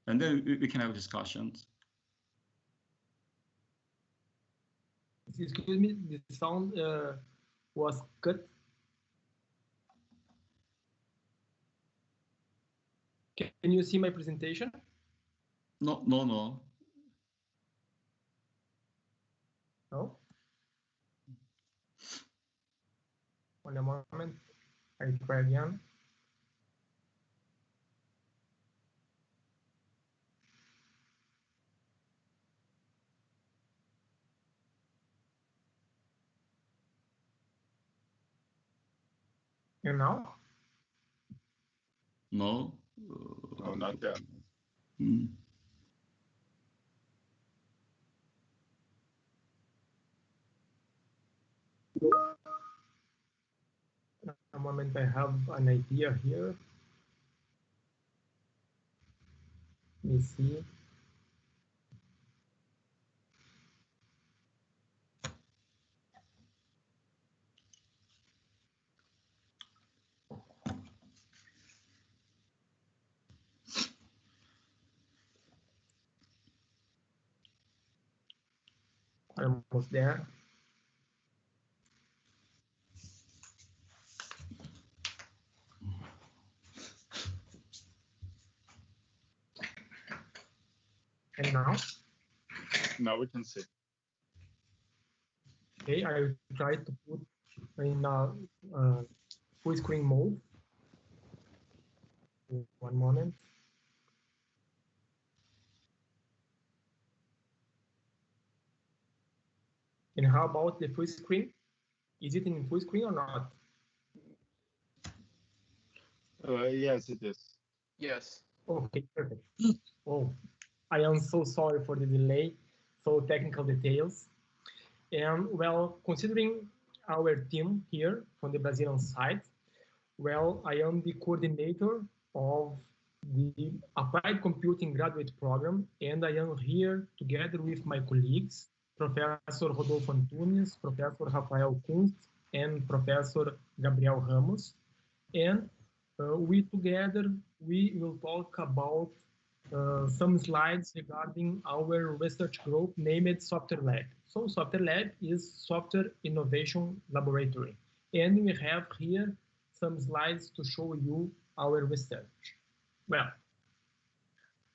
and then we can have discussions. Excuse me, the sound was cut. Can you see my presentation? No. No? One moment, I try again. And now? No. No, not yet. A moment, I have an idea here. Let me see. Almost there. And now? Now we can see. Okay, I will try to put in full screen mode. One moment. And how about the full screen? Is it in full screen or not? Yes, it is. Yes. Okay, perfect. Oh, I am so sorry for the delay, so technical details. And well, considering our team here from the Brazilian side, well, I am the coordinator of the Applied Computing Graduate Program, and I am here together with my colleagues, Professor Rodolfo Antunes, Professor Rafael Kunst, and Professor Gabriel Ramos. And we together, we will talk about some slides regarding our research group named Software Lab. So Software Lab is Software Innovation Laboratory. And we have here some slides to show you our research. Well,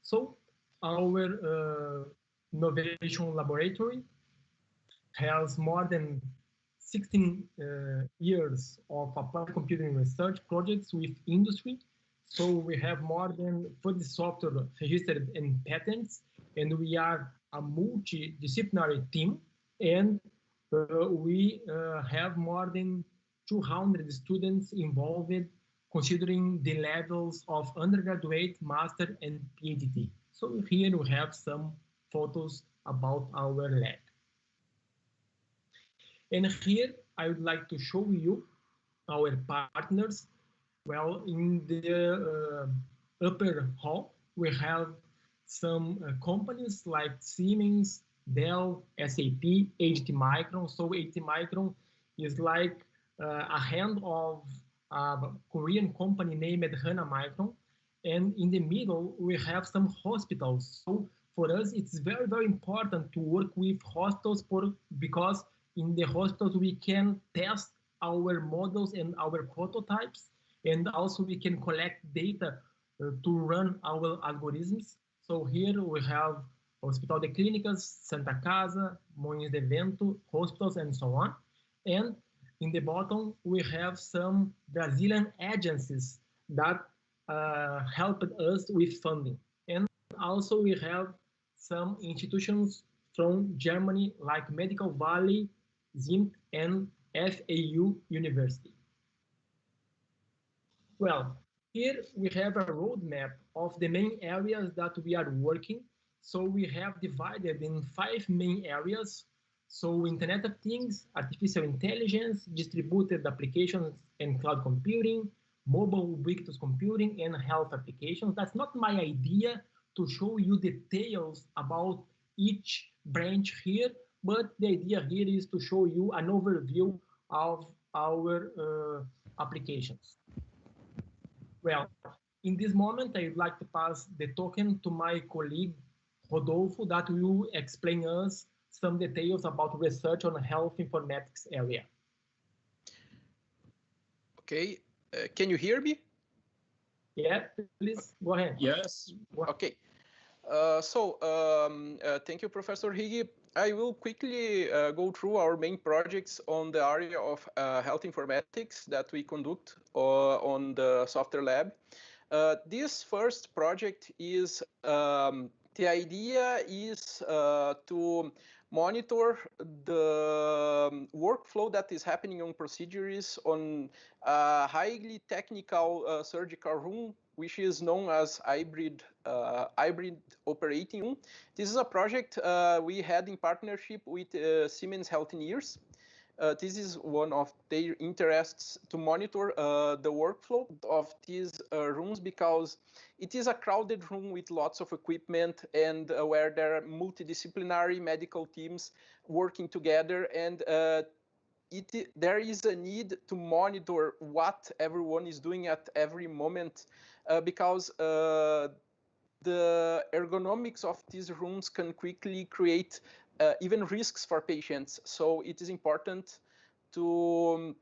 so our innovation laboratory has more than 16 years of applied computing research projects with industry. So we have more than 40 software registered in patents, and we are a multidisciplinary team, and we have more than 200 students involved, considering the levels of undergraduate, master, and PhD. So here we have some photos about our lab. And here I would like to show you our partners. Well, in the upper hall, we have some companies like Siemens, Dell, SAP, HT Micron. So HT Micron is like a hand of a Korean company named Hana Micron. And in the middle, we have some hospitals. So for us, it's very, very important to work with hospitals because in the hospitals, we can test our models and our prototypes, and also we can collect data to run our algorithms. So here we have Hospital de Clínicas, Santa Casa, Moinhos de Vento, hospitals, and so on. And in the bottom, we have some Brazilian agencies that helped us with funding. And also we have some institutions from Germany like Medical Valley, ZIMT, and FAU University. Well, here we have a roadmap of the main areas that we are working. So we have divided in 5 main areas. So Internet of Things, artificial intelligence, distributed applications and cloud computing, mobile ubiquitous computing, and health applications. That's not my idea to show you details about each branch here, but the idea here is to show you an overview of our applications. Well, in this moment, I would like to pass the token to my colleague, Rodolfo, that will explain us some details about research on health informatics area. Okay, can you hear me? Yeah, please, go ahead. Yes. Okay. Thank you, Professor Higgy. I will quickly go through our main projects on the area of health informatics that we conduct on the software lab. This first project is, the idea is to monitor the workflow that is happening on procedures on a highly technical surgical room, which is known as hybrid operating room. This is a project we had in partnership with Siemens Healthineers. This is one of their interests to monitor the workflow of these rooms, because it is a crowded room with lots of equipment and where there are multidisciplinary medical teams working together, and there is a need to monitor what everyone is doing at every moment, because the ergonomics of these rooms can quickly create even risks for patients. So it is important to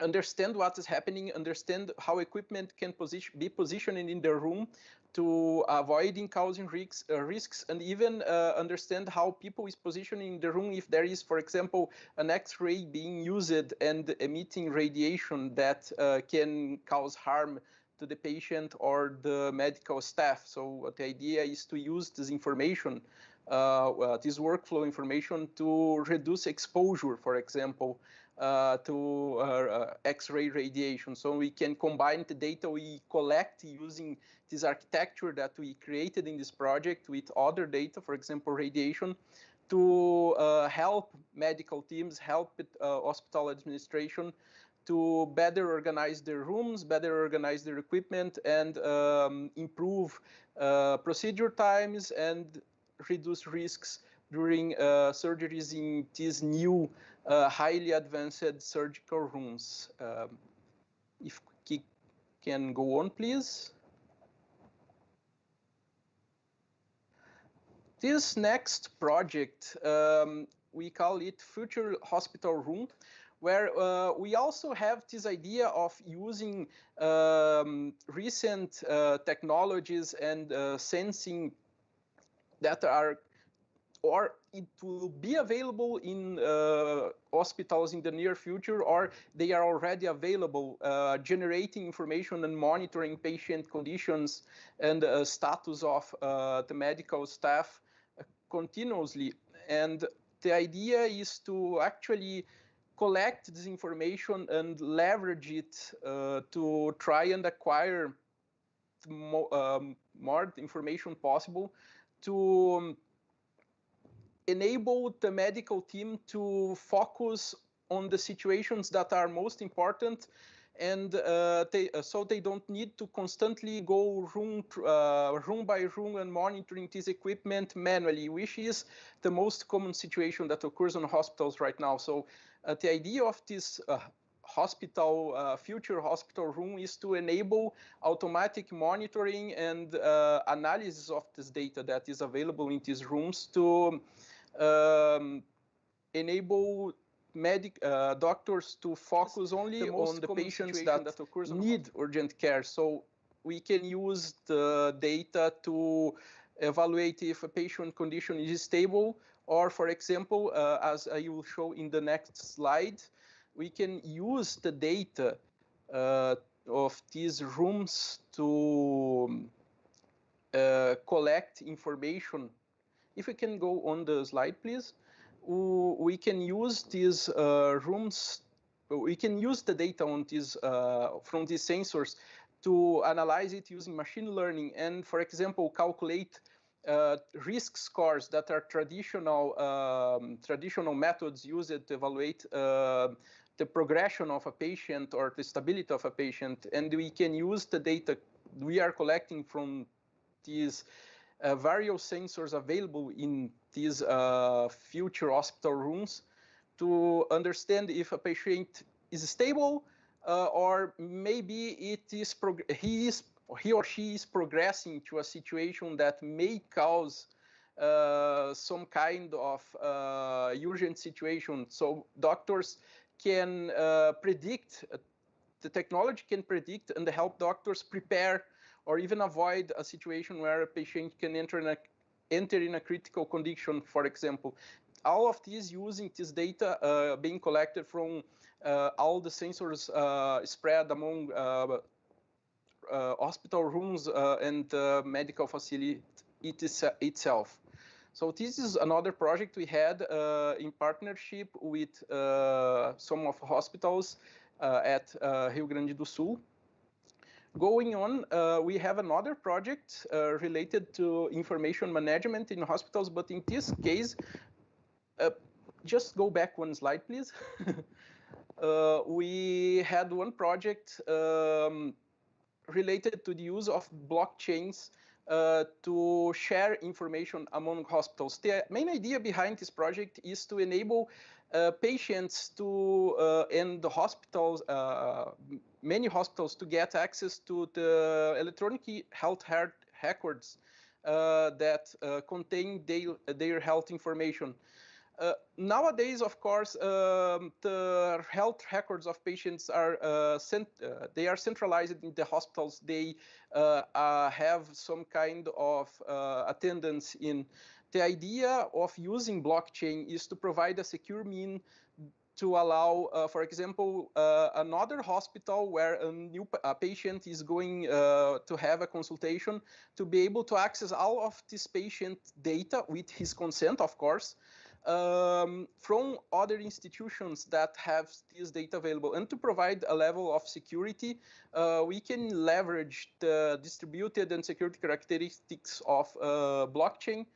understand what is happening, understand how equipment can be positioned in the room to avoiding causing risks, and even understand how people is positioning in the room if there is, for example, an X-ray being used and emitting radiation that can cause harm to the patient or the medical staff. So the idea is to use this information this workflow information to reduce exposure, for example, to X-ray radiation. So we can combine the data we collect using this architecture that we created in this project with other data, for example, radiation, to help medical teams, help hospital administration to better organize their rooms, better organize their equipment, and improve procedure times and reduce risks during surgeries in these new highly advanced surgical rooms. If we can go on, please. This next project, we call it Future Hospital Room, where we also have this idea of using recent technologies and sensing that are, or it will be available in hospitals in the near future, or they are already available, generating information and monitoring patient conditions and status of the medical staff continuously. And the idea is to actually collect this information and leverage it to try and acquire more information possible to enable the medical team to focus on the situations that are most important, and so they don't need to constantly go room by room and monitoring this equipment manually, which is the most common situation that occurs in hospitals right now. So the idea of this future hospital room is to enable automatic monitoring and analysis of this data that is available in these rooms to enable doctors to focus only on the patients that need urgent care. So we can use the data to evaluate if a patient condition is stable, or for example, as I will show in the next slide, we can use the data of these rooms to collect information. If we can go on the slide, please. We can use these rooms, we can use the data on these, from these sensors to analyze it using machine learning and, for example, calculate risk scores that are traditional methods used to evaluate the progression of a patient or the stability of a patient. And we can use the data we are collecting from these various sensors available in these future hospital rooms to understand if a patient is stable or maybe it is he or she is progressing to a situation that may cause some kind of urgent situation. So doctors can predict, the technology can predict and help doctors prepare or even avoid a situation where a patient can enter in a critical condition, for example. All of these using this data being collected from all the sensors spread among hospital rooms and medical facility itself. So this is another project we had in partnership with some of hospitals at Rio Grande do Sul. Going on, we have another project related to information management in hospitals, but in this case, just go back one slide, please. We had one project related to the use of blockchains to share information among hospitals. The main idea behind this project is to enable patients to and the hospitals, many hospitals, to get access to the electronic health records that contain their health information. Nowadays, of course, the health records of patients are they are centralized in the hospitals. They have some kind of attendance in. The idea of using blockchain is to provide a secure mean to allow, for example, another hospital where a new patient is going to have a consultation to be able to access all of this patient data with his consent, of course, from other institutions that have this data available. And to provide a level of security, we can leverage the distributed and security characteristics of blockchain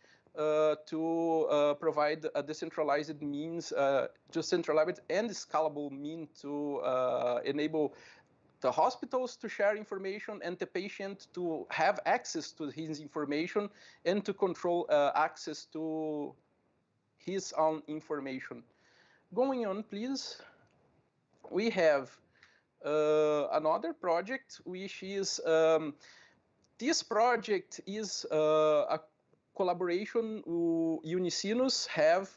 to provide a decentralized means, decentralized and scalable mean to enable the hospitals to share information and the patient to have access to his information and to control access to his own information. Going on, please. We have another project, which is this project is a collaboration Unicinos have,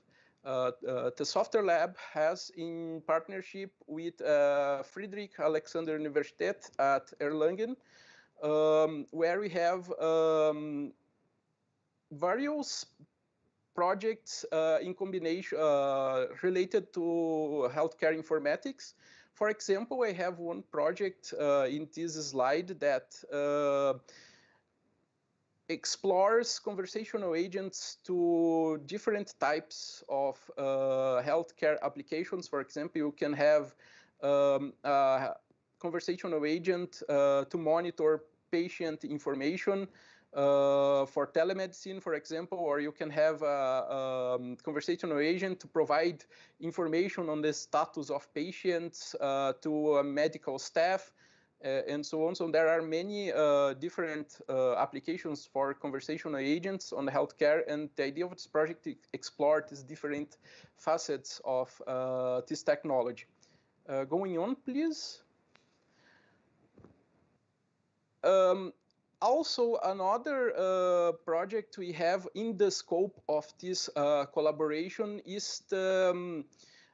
the software lab has in partnership with Friedrich Alexander Universität at Erlangen, where we have various projects in combination related to healthcare informatics. For example, I have one project in this slide that explores conversational agents to different types of healthcare applications. For example, you can have a conversational agent to monitor patient information for telemedicine, for example, or you can have a conversational agent to provide information on the status of patients to medical staff, and so on. So there are many different applications for conversational agents on healthcare, and the idea of this project is to explore these different facets of this technology. Going on, please. Also, another project we have in the scope of this collaboration is the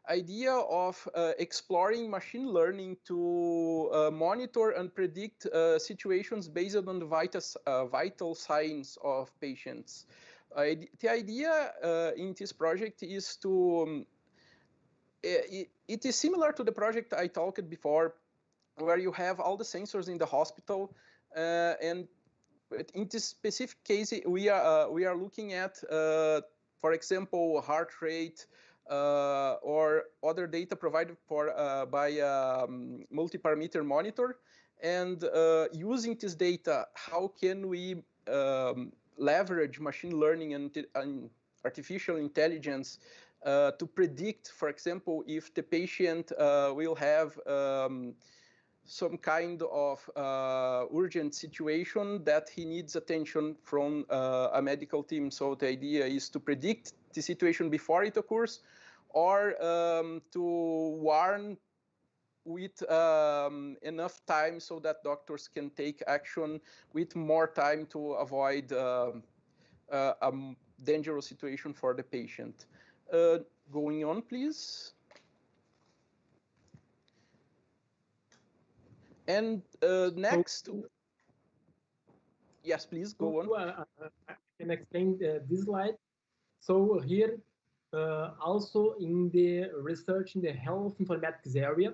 idea of exploring machine learning to monitor and predict situations based on the vital signs of patients. The idea in this project is to, it is similar to the project I talked before, where you have all the sensors in the hospital, and in this specific case, we are looking at, for example, heart rate or other data provided for by multi-parameter monitor, and using this data, how can we leverage machine learning and artificial intelligence to predict, for example, if the patient will have some kind of urgent situation that he needs attention from a medical team. So the idea is to predict the situation before it occurs, or to warn with enough time so that doctors can take action with more time to avoid a dangerous situation for the patient. Going on, please. And next, yes, please go on. I can explain this slide. So here, also in the research in the health informatics area,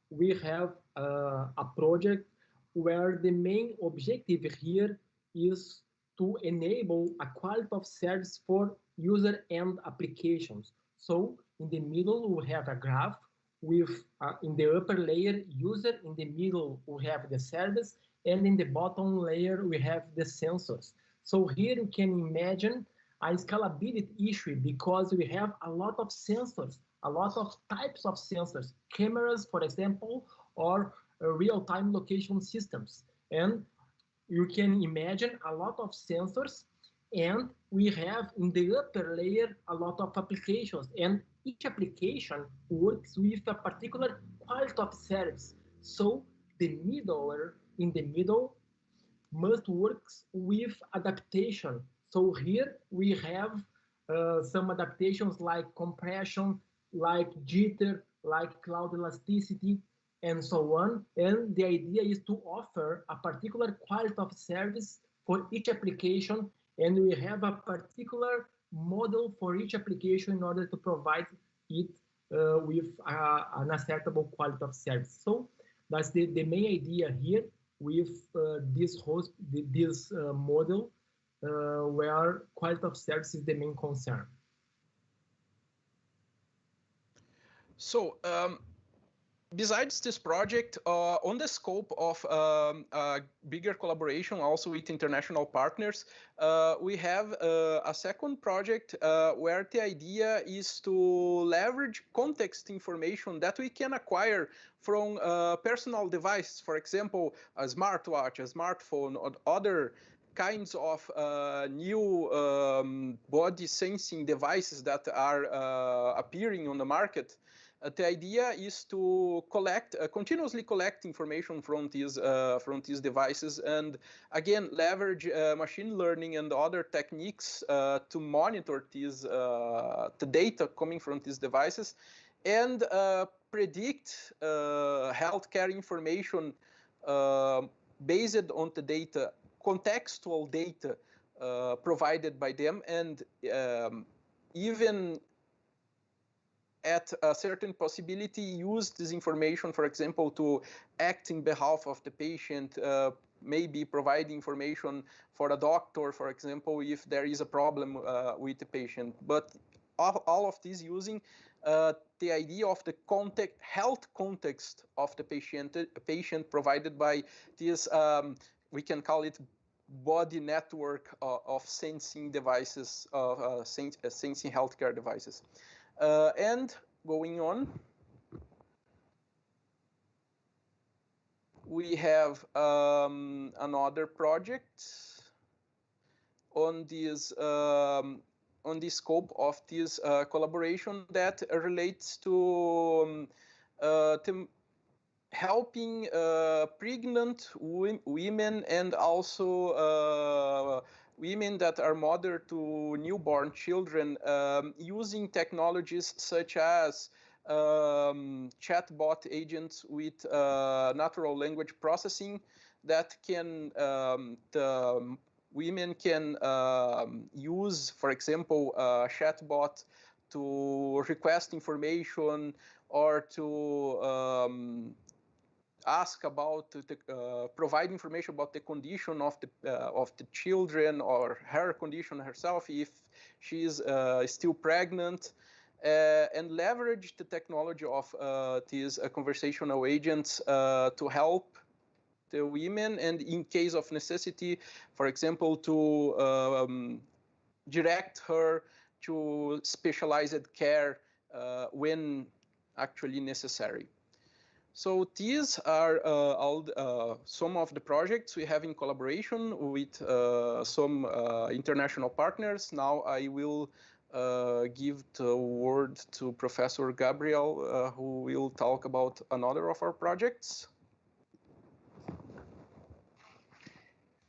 we have a project where the main objective here is to enable a quality of service for user end applications. So in the middle, we have a graph with in the upper layer user, in the middle we have the service, and in the bottom layer we have the sensors. So here you can imagine a scalability issue because we have a lot of sensors, a lot of types of sensors, cameras, for example, or real-time location systems. And you can imagine a lot of sensors, and we have in the upper layer a lot of applications, and each application works with a particular quality of service. So the middleware in the middle must work with adaptation. So here we have some adaptations like compression, like jitter, like cloud elasticity, and so on. And the idea is to offer a particular quality of service for each application, and we have a particular model for each application in order to provide it with an acceptable quality of service. So that's the main idea here with this model where quality of service is the main concern. So besides this project, on the scope of bigger collaboration also with international partners, we have a second project where the idea is to leverage context information that we can acquire from personal devices, for example, a smartwatch, a smartphone, or other kinds of new body sensing devices that are appearing on the market. The idea is to continuously collect information from these devices, and again leverage machine learning and other techniques to monitor the data coming from these devices, and predict healthcare information based on the data, contextual data provided by them, and even at a certain possibility, use this information, for example, to act in behalf of the patient, maybe provide information for a doctor, for example, if there is a problem with the patient. But all of this using the idea of the health context of the patient provided by this, we can call it body network of sensing devices, sensing healthcare devices. And going on, we have another project on this on the scope of this collaboration that relates to helping pregnant women and also women that are mother to newborn children, using technologies such as chatbot agents with natural language processing that can the women can use, for example, a chatbot to request information or to ask about provide information about the condition of the children or her condition herself if she is still pregnant, and leverage the technology of these conversational agents to help the women, and in case of necessity, for example, to direct her to specialized care when actually necessary. So these are some of the projects we have in collaboration with some international partners. Now I will give the word to Professor Gabriel, who will talk about another of our projects.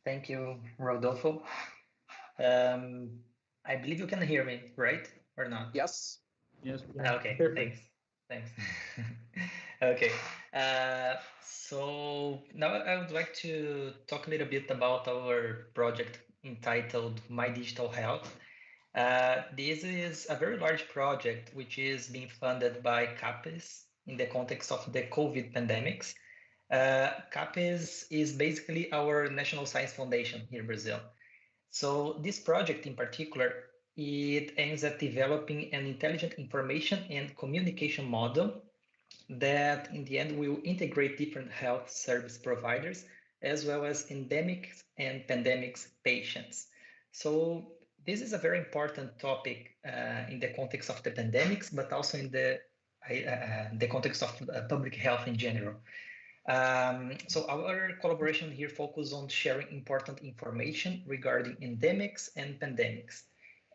Thank you, Rodolfo. I believe you can hear me, right? Or not? Yes. Yes. Okay, Perfect. thanks. Okay, so now I would like to talk a little bit about our project entitled My Digital Health. This is a very large project which is being funded by CAPES in the context of the COVID pandemics. CAPES is basically our national science foundation here in Brazil. So this project in particular, it aims at developing an intelligent information and communication model that in the end will integrate different health service providers as well as endemic and pandemics patients. So this is a very important topic in the context of the pandemics, but also in the context of public health in general. So our collaboration here focuses on sharing important information regarding endemics and pandemics.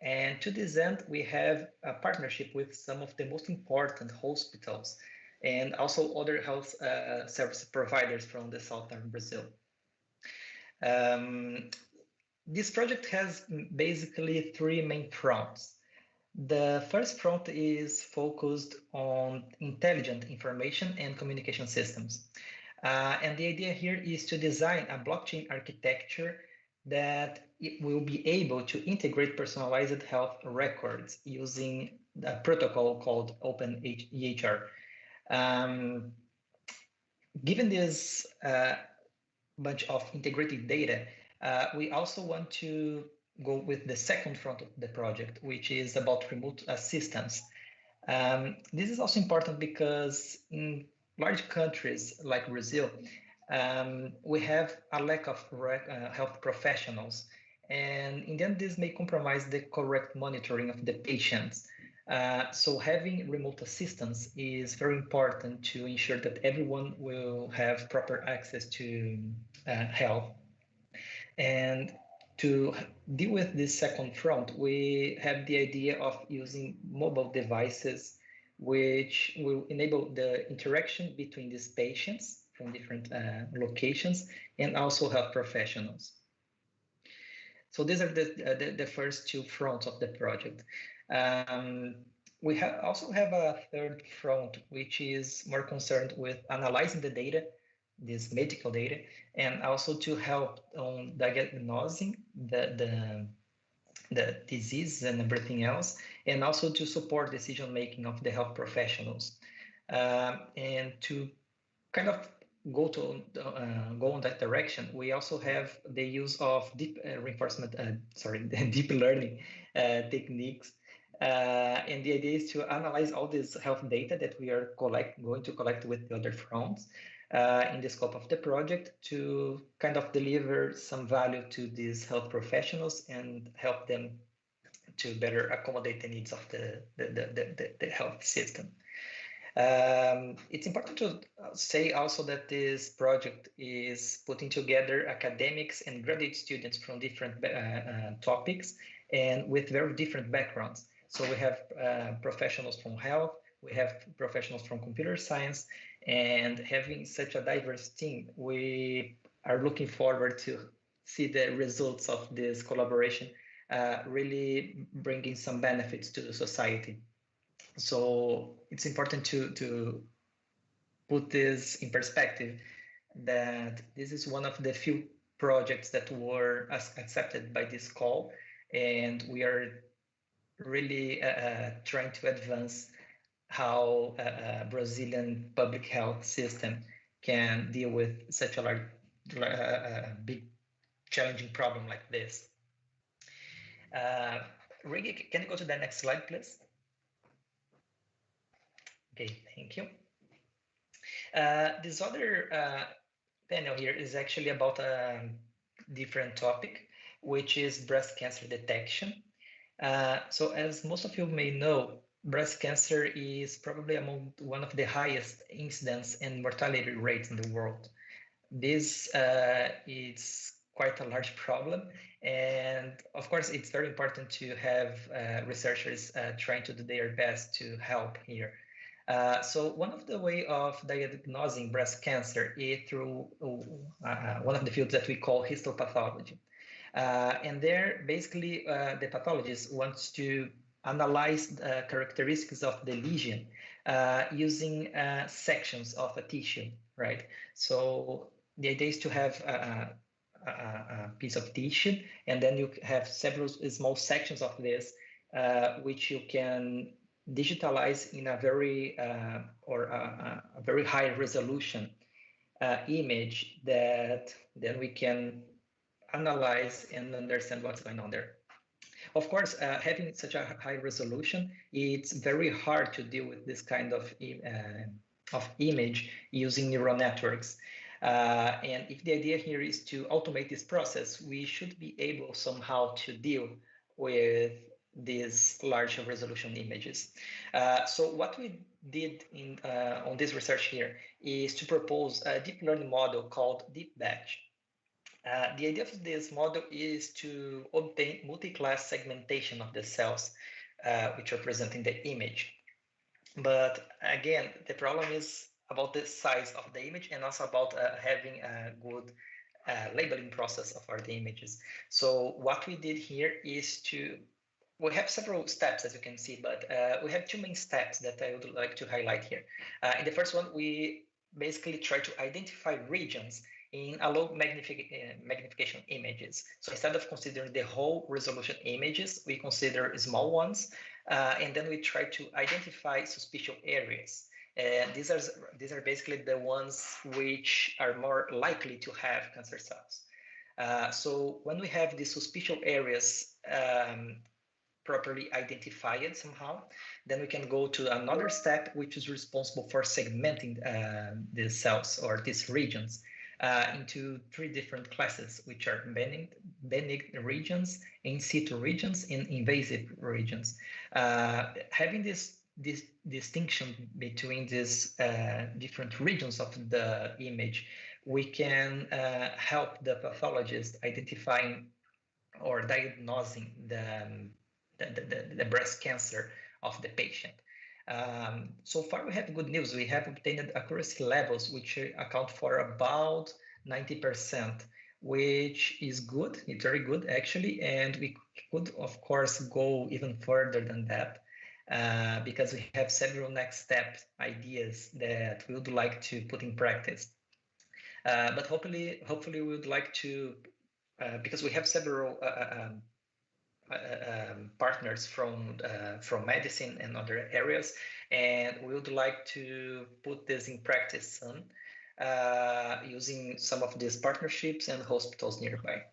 And to this end, we have a partnership with some of the most important hospitals and also other health service providers from the southern Brazil. This project has basically three main fronts. The first front is focused on intelligent information and communication systems. And the idea here is to design a blockchain architecture that it will be able to integrate personalized health records using a protocol called OpenEHR. Given this bunch of integrated data, we also want to go with the second front of the project, which is about remote assistance. This is also important because in large countries like Brazil, we have a lack of health professionals, and in the end, this may compromise the correct monitoring of the patients. So having remote assistance is very important to ensure that everyone will have proper access to health. And to deal with this second front, we have the idea of using mobile devices, which will enable the interaction between these patients from different locations and also health professionals. So these are the first two fronts of the project. We also have a third front, which is more concerned with analyzing the data, this medical data, and also to help on diagnosing the disease and everything else, and also to support decision making of the health professionals, and to kind of go in that direction. We also have the use of deep learning techniques. And the idea is to analyze all this health data that we are going to collect with the other fronts in the scope of the project to kind of deliver some value to these health professionals and help them to better accommodate the needs of the health system. It's important to say also that this project is putting together academics and graduate students from different topics and with very different backgrounds. So we have professionals from health, we have professionals from computer science, and having such a diverse team, we are looking forward to see the results of this collaboration really bringing some benefits to the society. So it's important to put this in perspective, that this is one of the few projects that were accepted by this call, and we are really trying to advance how a Brazilian public health system can deal with such a big, challenging problem like this. Rigi, can you go to the next slide, please? Okay, thank you. This other panel here is actually about a different topic, which is breast cancer detection. So as most of you may know, breast cancer is probably among one of the highest incidence and mortality rates in the world. This is quite a large problem, and of course it's very important to have researchers trying to do their best to help here. So one of the way of diagnosing breast cancer is through one of the fields that we call histopathology. And there, basically, the pathologist wants to analyze the characteristics of the lesion using sections of a tissue, right? So the idea is to have a piece of tissue, and then you have several small sections of this, which you can digitalize in a very a very high resolution image that then we can analyze and understand what's going on there. Of course, having such a high resolution, it's very hard to deal with this kind of image using neural networks. And if the idea here is to automate this process, we should be able somehow to deal with these large resolution images. So what we did on this research here is to propose a deep learning model called DeepBatch. The idea of this model is to obtain multi-class segmentation of the cells which are present in the image. But again, the problem is about the size of the image and also about having a good labeling process of our images. So what we did here is we have several steps, as you can see, but we have two main steps that I would like to highlight here. In the first one, we basically try to identify regions in a low magnification images. So instead of considering the whole resolution images, we consider small ones, and then we try to identify suspicious areas. These are basically the ones which are more likely to have cancer cells. So when we have these suspicious areas properly identified somehow, then we can go to another step, which is responsible for segmenting the cells or these regions into 3 different classes, which are benign regions, in situ regions, and invasive regions. Having this distinction between these different regions of the image, we can help the pathologist identifying or diagnosing the breast cancer of the patient. So far, we have good news. We have obtained accuracy levels which account for about 90%, which is good. It's very good, actually. And we could, of course, go even further than that because we have several next step ideas that we would like to put in practice. But hopefully we would like to, because we have several partners from medicine and other areas, and we would like to put this in practice soon using some of these partnerships and hospitals nearby.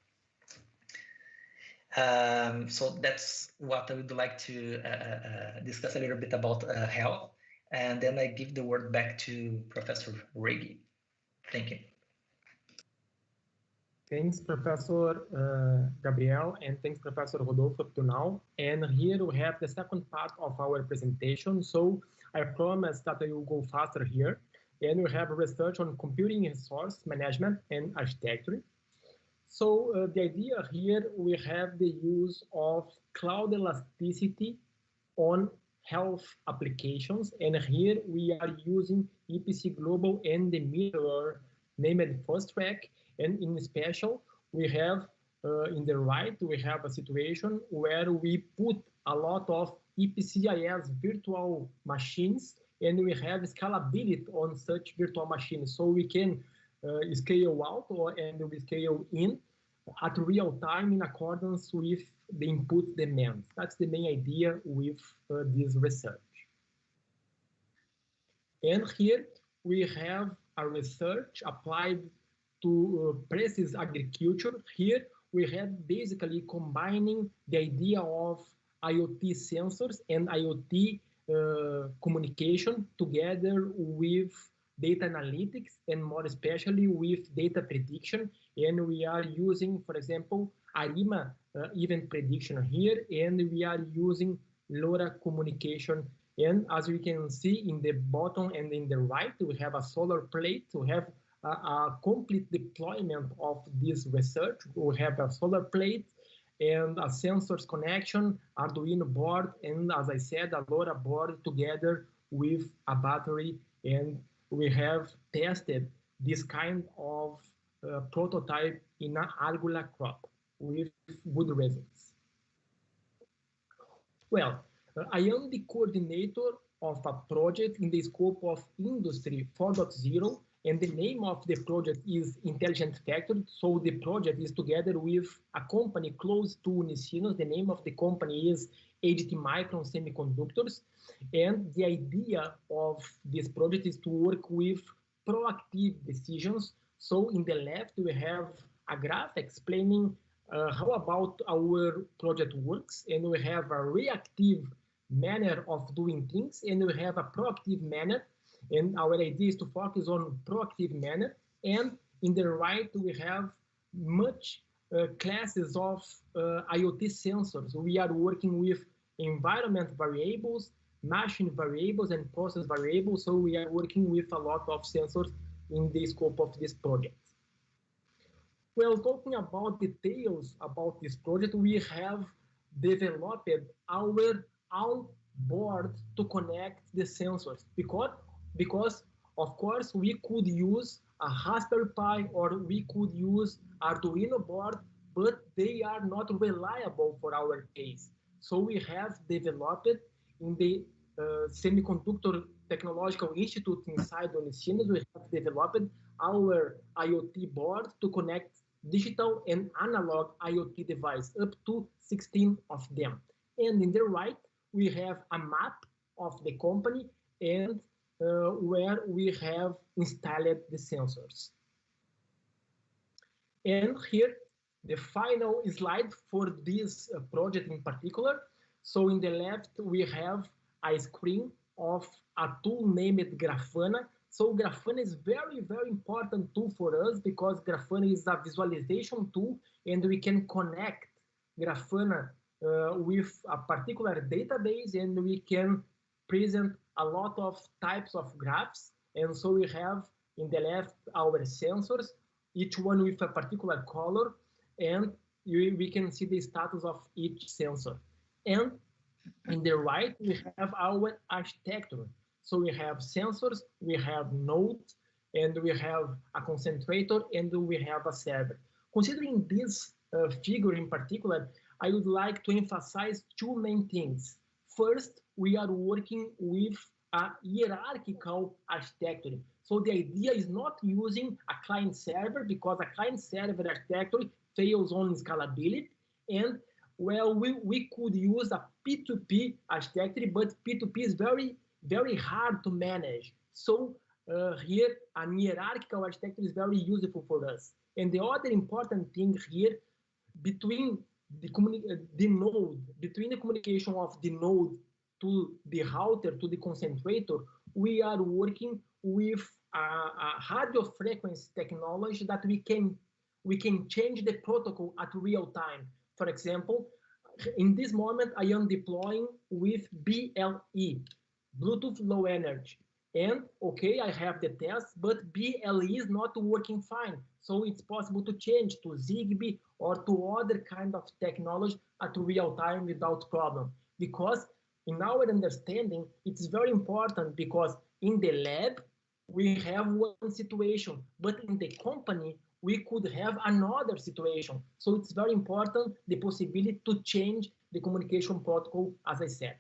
So that's what I would like to discuss a little bit about health, and then I give the word back to Professor Riggi. Thank you. Thanks, Professor Gabriel, and thanks, Professor Rodolfo, up to now. And here we have the second part of our presentation. So I promise that I will go faster here. And we have research on computing resource management and architecture. So the idea here, we have the use of cloud elasticity on health applications. And here we are using EPC Global and the mirror named First Track. And in special, we have in the right, we have a situation where we put a lot of EPCIS virtual machines, and we have scalability on such virtual machines. So we can scale out and we scale in at real time in accordance with the input demands. That's the main idea with this research. And here we have a research applied to precise agriculture. Here we have basically combining the idea of IoT sensors and IoT communication together with data analytics and more especially with data prediction. And we are using, for example, ARIMA event prediction here, and we are using LoRa communication. And as we can see in the bottom and in the right, we have a solar plate. We have a complete deployment of this research. We have a solar plate and a sensors connection, Arduino board, and as I said, a LoRa board together with a battery. And we have tested this kind of prototype in an arugula crop with good results. Well, I am the coordinator of a project in the scope of Industry 4.0, and the name of the project is Intelligent Factory. So the project is together with a company close to Unicinos. The name of the company is AGT Micron Semiconductors. And the idea of this project is to work with proactive decisions. So in the left, we have a graph explaining how about our project works. And we have a reactive manner of doing things, and we have a proactive manner. And our idea is to focus on proactive manner. And in the right, we have much classes of IoT sensors. We are working with environment variables, machine variables, and process variables. So we are working with a lot of sensors in the scope of this project. Well, talking about details about this project, we have developed our own board to connect the sensors because of course we could use a Raspberry Pi or we could use Arduino board, but they are not reliable for our case. So we have developed in the Semiconductor Technological Institute inside Unicinos, we have developed our IoT board to connect digital and analog IoT device, up to 16 of them. And in the right, we have a map of the company and where we have installed the sensors. And here, the final slide for this project in particular. So in the left, we have a screen of a tool named Grafana. So Grafana is very, very important tool for us because Grafana is a visualization tool and we can connect Grafana with a particular database and we can present a lot of types of graphs. And so we have in the left our sensors, each one with a particular color, and we can see the status of each sensor. And in the right, we have our architecture. So we have sensors, we have nodes, and we have a concentrator, and we have a server. Considering this figure in particular, I would like to emphasize two main things. First, we are working with a hierarchical architecture. So the idea is not using a client server because a client server architecture fails on scalability. And well, we could use a P2P architecture, but P2P is very, very hard to manage. So here, a hierarchical architecture is very useful for us. And the other important thing here, between the node, between the communication of the node to the router, to the concentrator, we are working with a radio frequency technology that we can change the protocol at real time. For example, in this moment, I am deploying with BLE, Bluetooth Low Energy. And okay, I have the test, but BLE is not working fine. So it's possible to change to Zigbee or to other kind of technology at real time without problem. Because in our understanding, it's very important because in the lab, we have one situation, but in the company, we could have another situation. So it's very important, the possibility to change the communication protocol, as I said.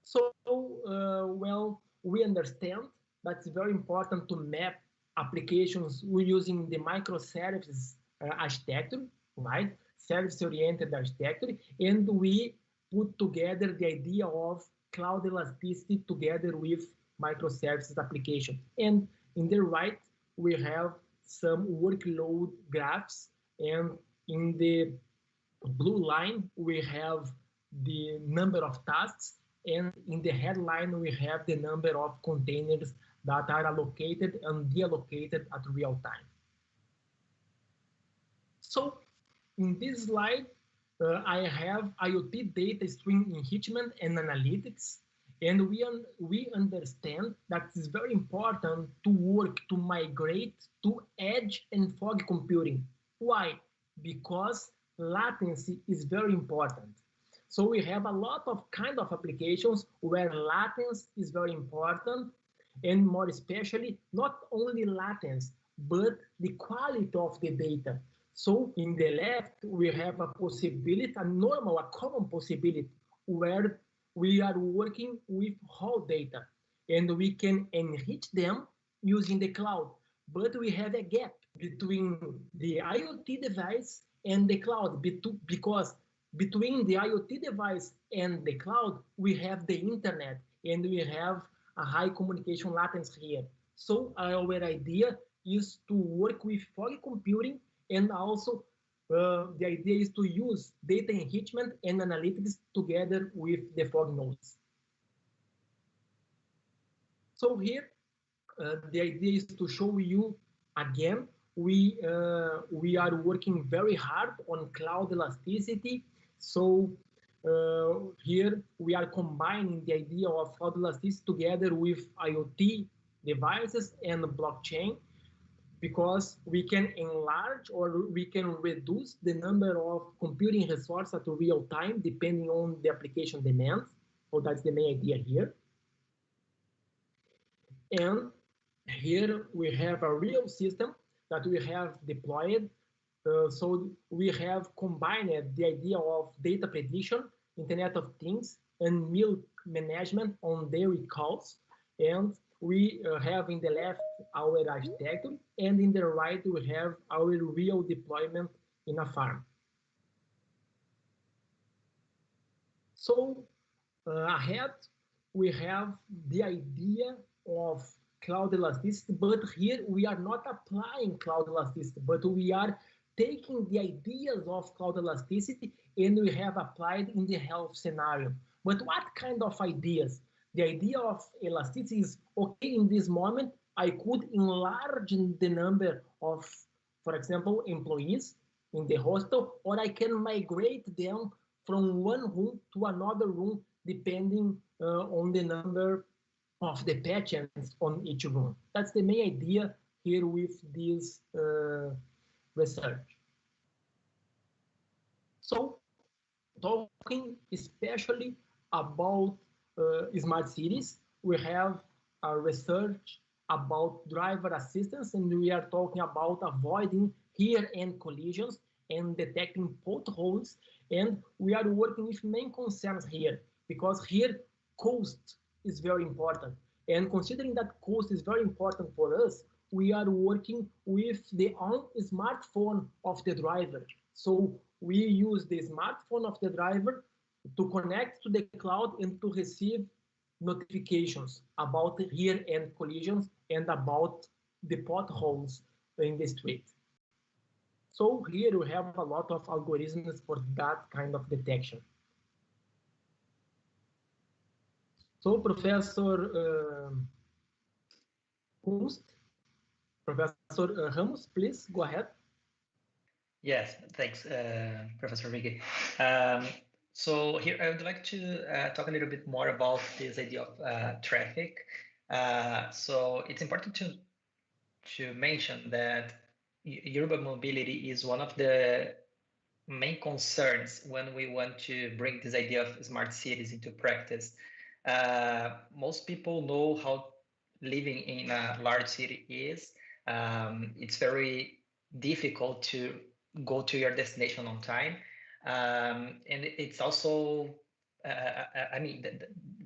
So, well, we understand that it's very important to map applications using the microservices architecture, right? Service-oriented architecture, and we put together the idea of cloud elasticity together with microservices application. And in the right, we have some workload graphs, and in the blue line, we have the number of tasks, and in the headline, we have the number of containers that are allocated and deallocated at real time. So in this slide, I have IoT data stream enrichment and analytics. And we understand that it's very important to work to migrate to edge and fog computing. Why? Because latency is very important. So we have a lot of kind of applications where latency is very important, and more especially, not only latency, but the quality of the data. So in the left, we have a possibility, a common possibility, where we are working with raw data, and we can enrich them using the cloud. But we have a gap between the IoT device and the cloud, because between the IoT device and the cloud, we have the internet, and we have a high communication latency here. So our idea is to work with fog computing, and also the idea is to use data enrichment and analytics together with the fog nodes. So here, the idea is to show you again, we are working very hard on cloud elasticity. So here we are combining the idea of cloud elasticity together with IoT devices and blockchain, because we can enlarge or we can reduce the number of computing resources at real time depending on the application demands. So that's the main idea here. And here we have a real system that we have deployed. So we have combined the idea of data prediction, Internet of Things, and milk management on their recalls, and we have in the left our architecture, and in the right we have our real deployment in a farm. So ahead, we have the idea of cloud elasticity, but here we are not applying cloud elasticity, but we are taking the ideas of cloud elasticity and we have applied in the health scenario. But what kind of ideas? The idea of elasticity is, okay, in this moment, I could enlarge the number of, for example, employees in the hospital, or I can migrate them from one room to another room, depending on the number of the patients on each room. That's the main idea here with this research. So, talking especially about smart cities, we have a research about driver assistance, and we are talking about avoiding rear-end collisions and detecting potholes. And we are working with main concerns here, because here cost is very important. And considering that cost is very important for us, we are working with the own smartphone of the driver. So we use the smartphone of the driver to connect to the cloud and to receive notifications about rear-end collisions and about the potholes in the street. So here we have a lot of algorithms for that kind of detection. So Professor Professor Ramos, please go ahead. Yes, thanks, Professor Riggi. So here I would like to talk a little bit more about this idea of traffic. So it's important to mention that urban mobility is one of the main concerns when we want to bring this idea of smart cities into practice. Most people know how living in a large city is. It's very difficult to go to your destination on time. And it's also, I mean,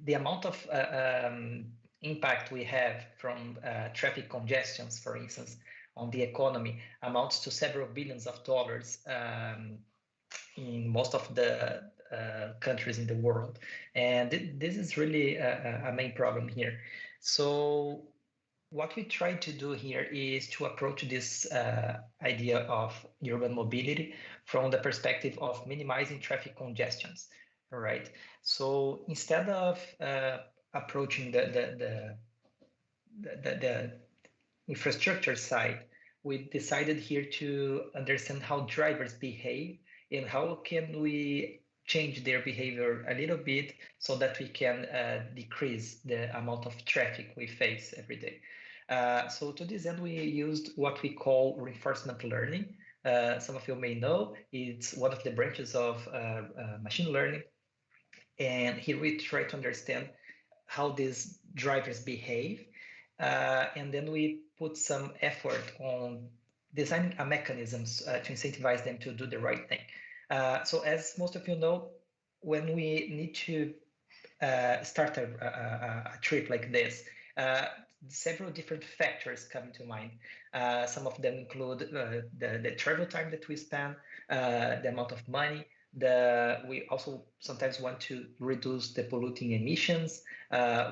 the amount of impact we have from traffic congestions, for instance, on the economy amounts to several billions of dollars in most of the countries in the world. And this is really a main problem here. So what we try to do here is to approach this idea of urban mobility from the perspective of minimizing traffic congestions, all right? So instead of approaching the infrastructure side, we decided here to understand how drivers behave and how can we change their behavior a little bit so that we can decrease the amount of traffic we face every day. So to this end, we used what we call reinforcement learning. Some of you may know it's one of the branches of machine learning. And here we try to understand how these drivers behave. And then we put some effort on designing a mechanisms to incentivize them to do the right thing. So as most of you know, when we need to start a trip like this, several different factors come to mind. Some of them include the travel time that we spend, the amount of money. We also sometimes want to reduce the polluting emissions.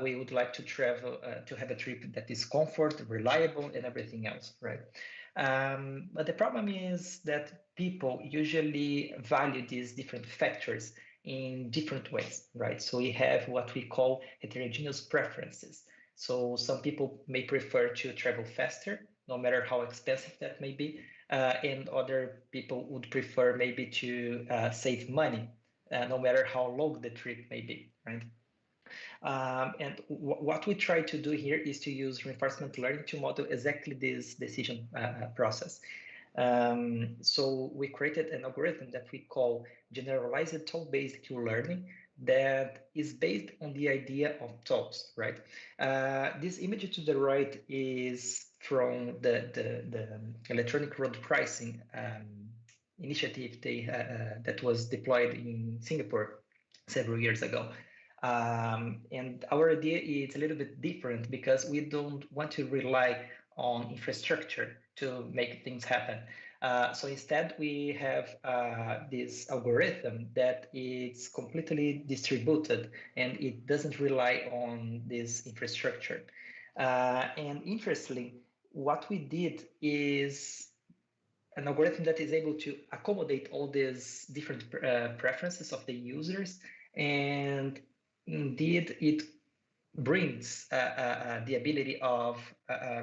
We would like to travel to have a trip that is comfort, reliable, and everything else, right? But the problem is that people usually value these different factors in different ways, right? So we have what we call heterogeneous preferences. So some people may prefer to travel faster, no matter how expensive that may be, and other people would prefer maybe to save money, no matter how long the trip may be, right? And what we try to do here is to use reinforcement learning to model exactly this decision process. So we created an algorithm that we call generalized toll-based learning that is based on the idea of tolls, right? This image to the right is from the electronic road pricing initiative that was deployed in Singapore several years ago. And our idea is a little bit different because we don't want to rely on infrastructure to make things happen. So instead, we have this algorithm that is completely distributed and it doesn't rely on this infrastructure. And interestingly, what we did is an algorithm that is able to accommodate all these different preferences of the users, and indeed it brings the ability of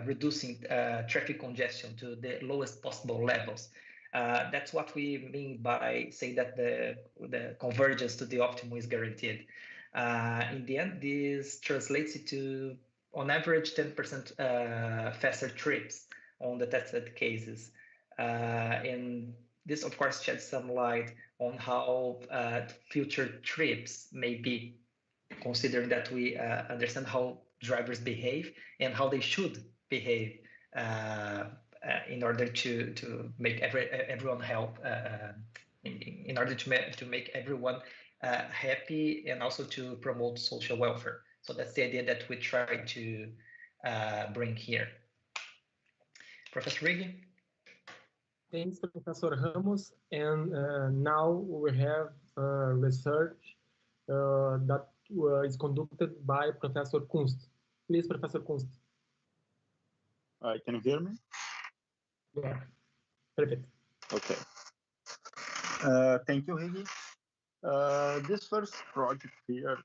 reducing traffic congestion to the lowest possible levels. That's what we mean by saying that the convergence to the optimum is guaranteed. In the end, this translates to, on average, 10% faster trips on the tested cases. And this, of course, sheds some light on how future trips may be, considering that we understand how drivers behave and how they should behave in order to make everyone help, in order to make everyone happy and also to promote social welfare. So that's the idea that we try to bring here. Professor Riggi? Thanks, Professor Ramos. And now we have research that is conducted by Professor Kunst. Please, Professor Kunst. Can you hear me? Yeah, perfect. Okay. Thank you, Higgy. This first project here,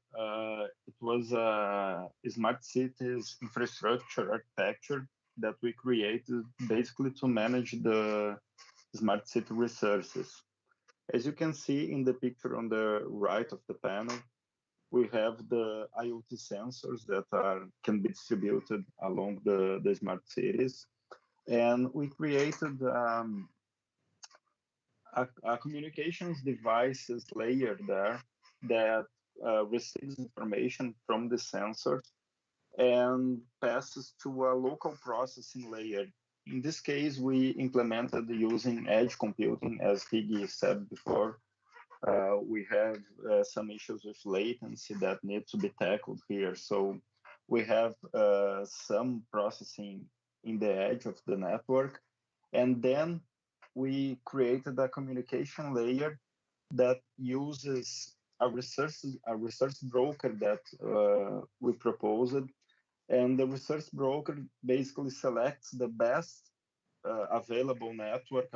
it was a smart cities infrastructure architecture that we created basically to manage the smart city resources. As you can see in the picture on the right of the panel, we have the IoT sensors that can be distributed along the smart cities. And we created a communications devices layer there that receives information from the sensors and passes to a local processing layer. In this case, we implemented using edge computing, as Higgy said before. We have some issues with latency that need to be tackled here. So we have some processing in the edge of the network. And then we created a communication layer that uses a resource broker that we proposed. And the resource broker basically selects the best available network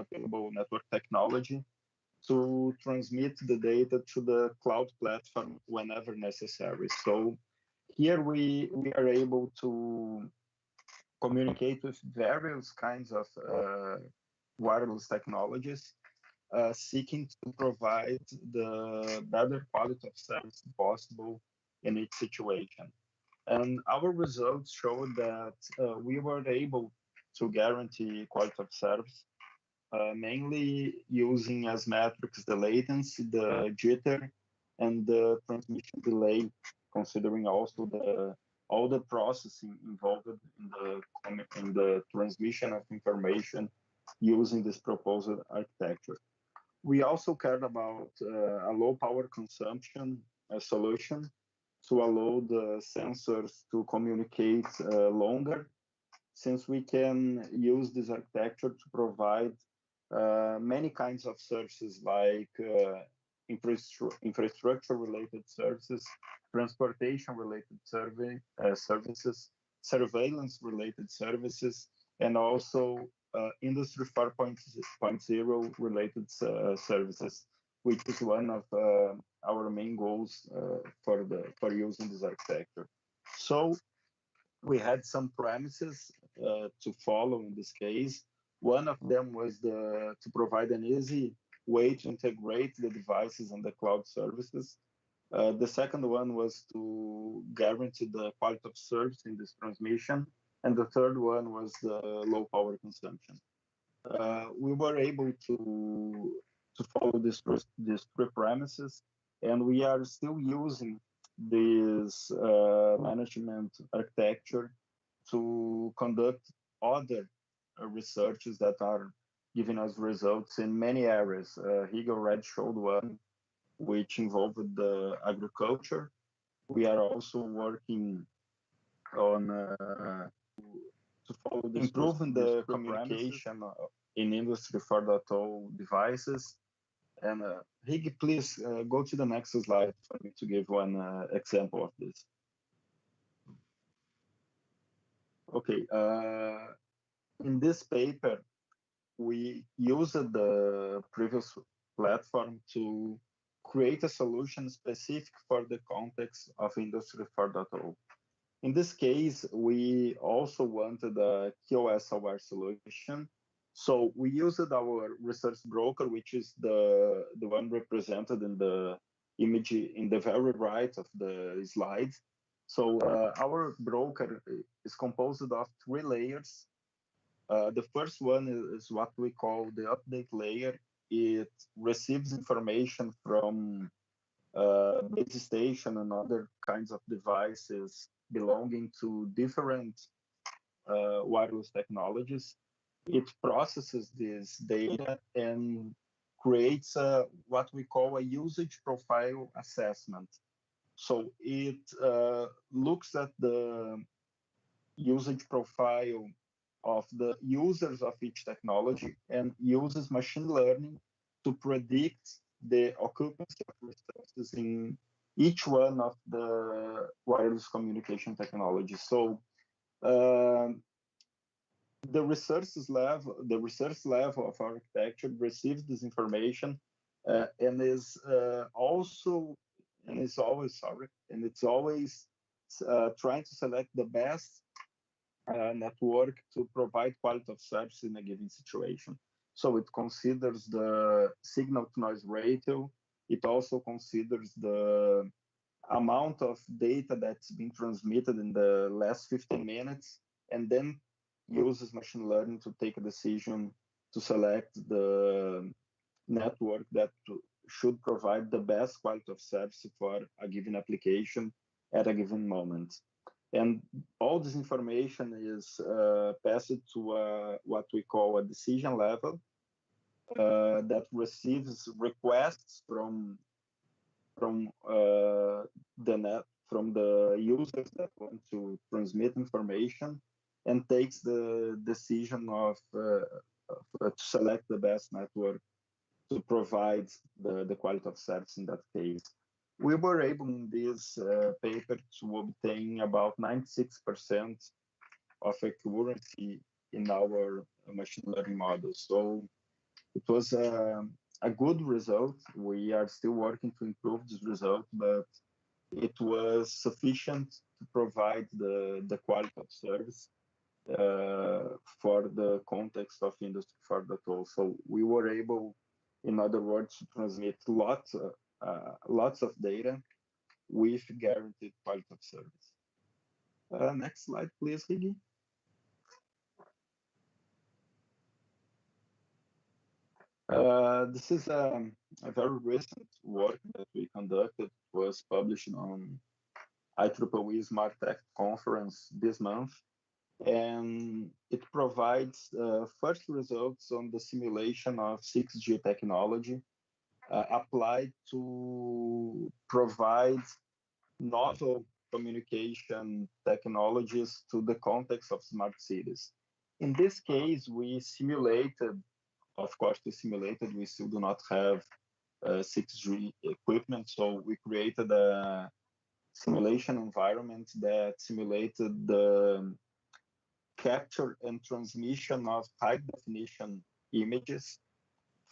technology to transmit the data to the cloud platform whenever necessary. So here we are able to communicate with various kinds of wireless technologies, seeking to provide the better quality of service possible in each situation. And our results showed that we were able to guarantee quality of service, mainly using as metrics the latency, the jitter, and the transmission delay, considering also all the processing involved in the transmission of information using this proposed architecture. We also cared about a low power consumption solution to allow the sensors to communicate longer, since we can use this architecture to provide many kinds of services like infrastructure-related services, transportation-related services, surveillance-related services, and also Industry 4.0 related services, which is one of our main goals for using this architecture. So we had some premises to follow in this case. One of them was to provide an easy way to integrate the devices and the cloud services. The second one was to guarantee the quality of service in this transmission. And the third one was the low power consumption. We were able to follow these three premises, and we are still using this management architecture to conduct other researches that are giving us results in many areas. He already showed one which involved the agriculture, We are also working on to follow improving the communication in Industry 4.0 devices. And Higgy, please go to the next slide for me to give one example of this. Okay, in this paper, we used the previous platform to create a solution specific for the context of Industry 4.0. In this case, we also wanted a QoS-aware solution. So we used our research broker, which is the one represented in the image in the very right of the slide. So our broker is composed of 3 layers. The first one is what we call the update layer. It receives information from base station and other kinds of devices belonging to different wireless technologies. It processes this data and creates what we call a usage profile assessment. So it looks at the usage profile of the users of each technology and uses machine learning to predict the occupancy of resources in each one of the wireless communication technologies. So the research level of architecture receives this information and is always trying to select the best network to provide quality of service in a given situation. So it considers the signal to noise ratio. It also considers the amount of data that's been transmitted in the last 15 minutes, and then uses machine learning to take a decision to select the network that should provide the best quality of service for a given application at a given moment. And all this information is passed to what we call a decision level that receives requests from the users that want to transmit information, and takes the decision of to select the best network to provide the quality of service in that case. We were able in this paper to obtain about 96% of accuracy in our machine learning models. So it was a good result. We are still working to improve this result, but it was sufficient to provide the quality of service for the context of Industry 4.0. So we were able, in other words, to transmit lots of data with guaranteed quality of service. Next slide, please, Higgy. This is a very recent work that we conducted. It was published on IEEE's Marque conference this month, and it provides first results on the simulation of 6G technology applied to provide novel communication technologies to the context of smart cities. In this case, we simulated, of course, we still do not have 6G equipment, so we created a simulation environment that simulated the capture and transmission of high definition images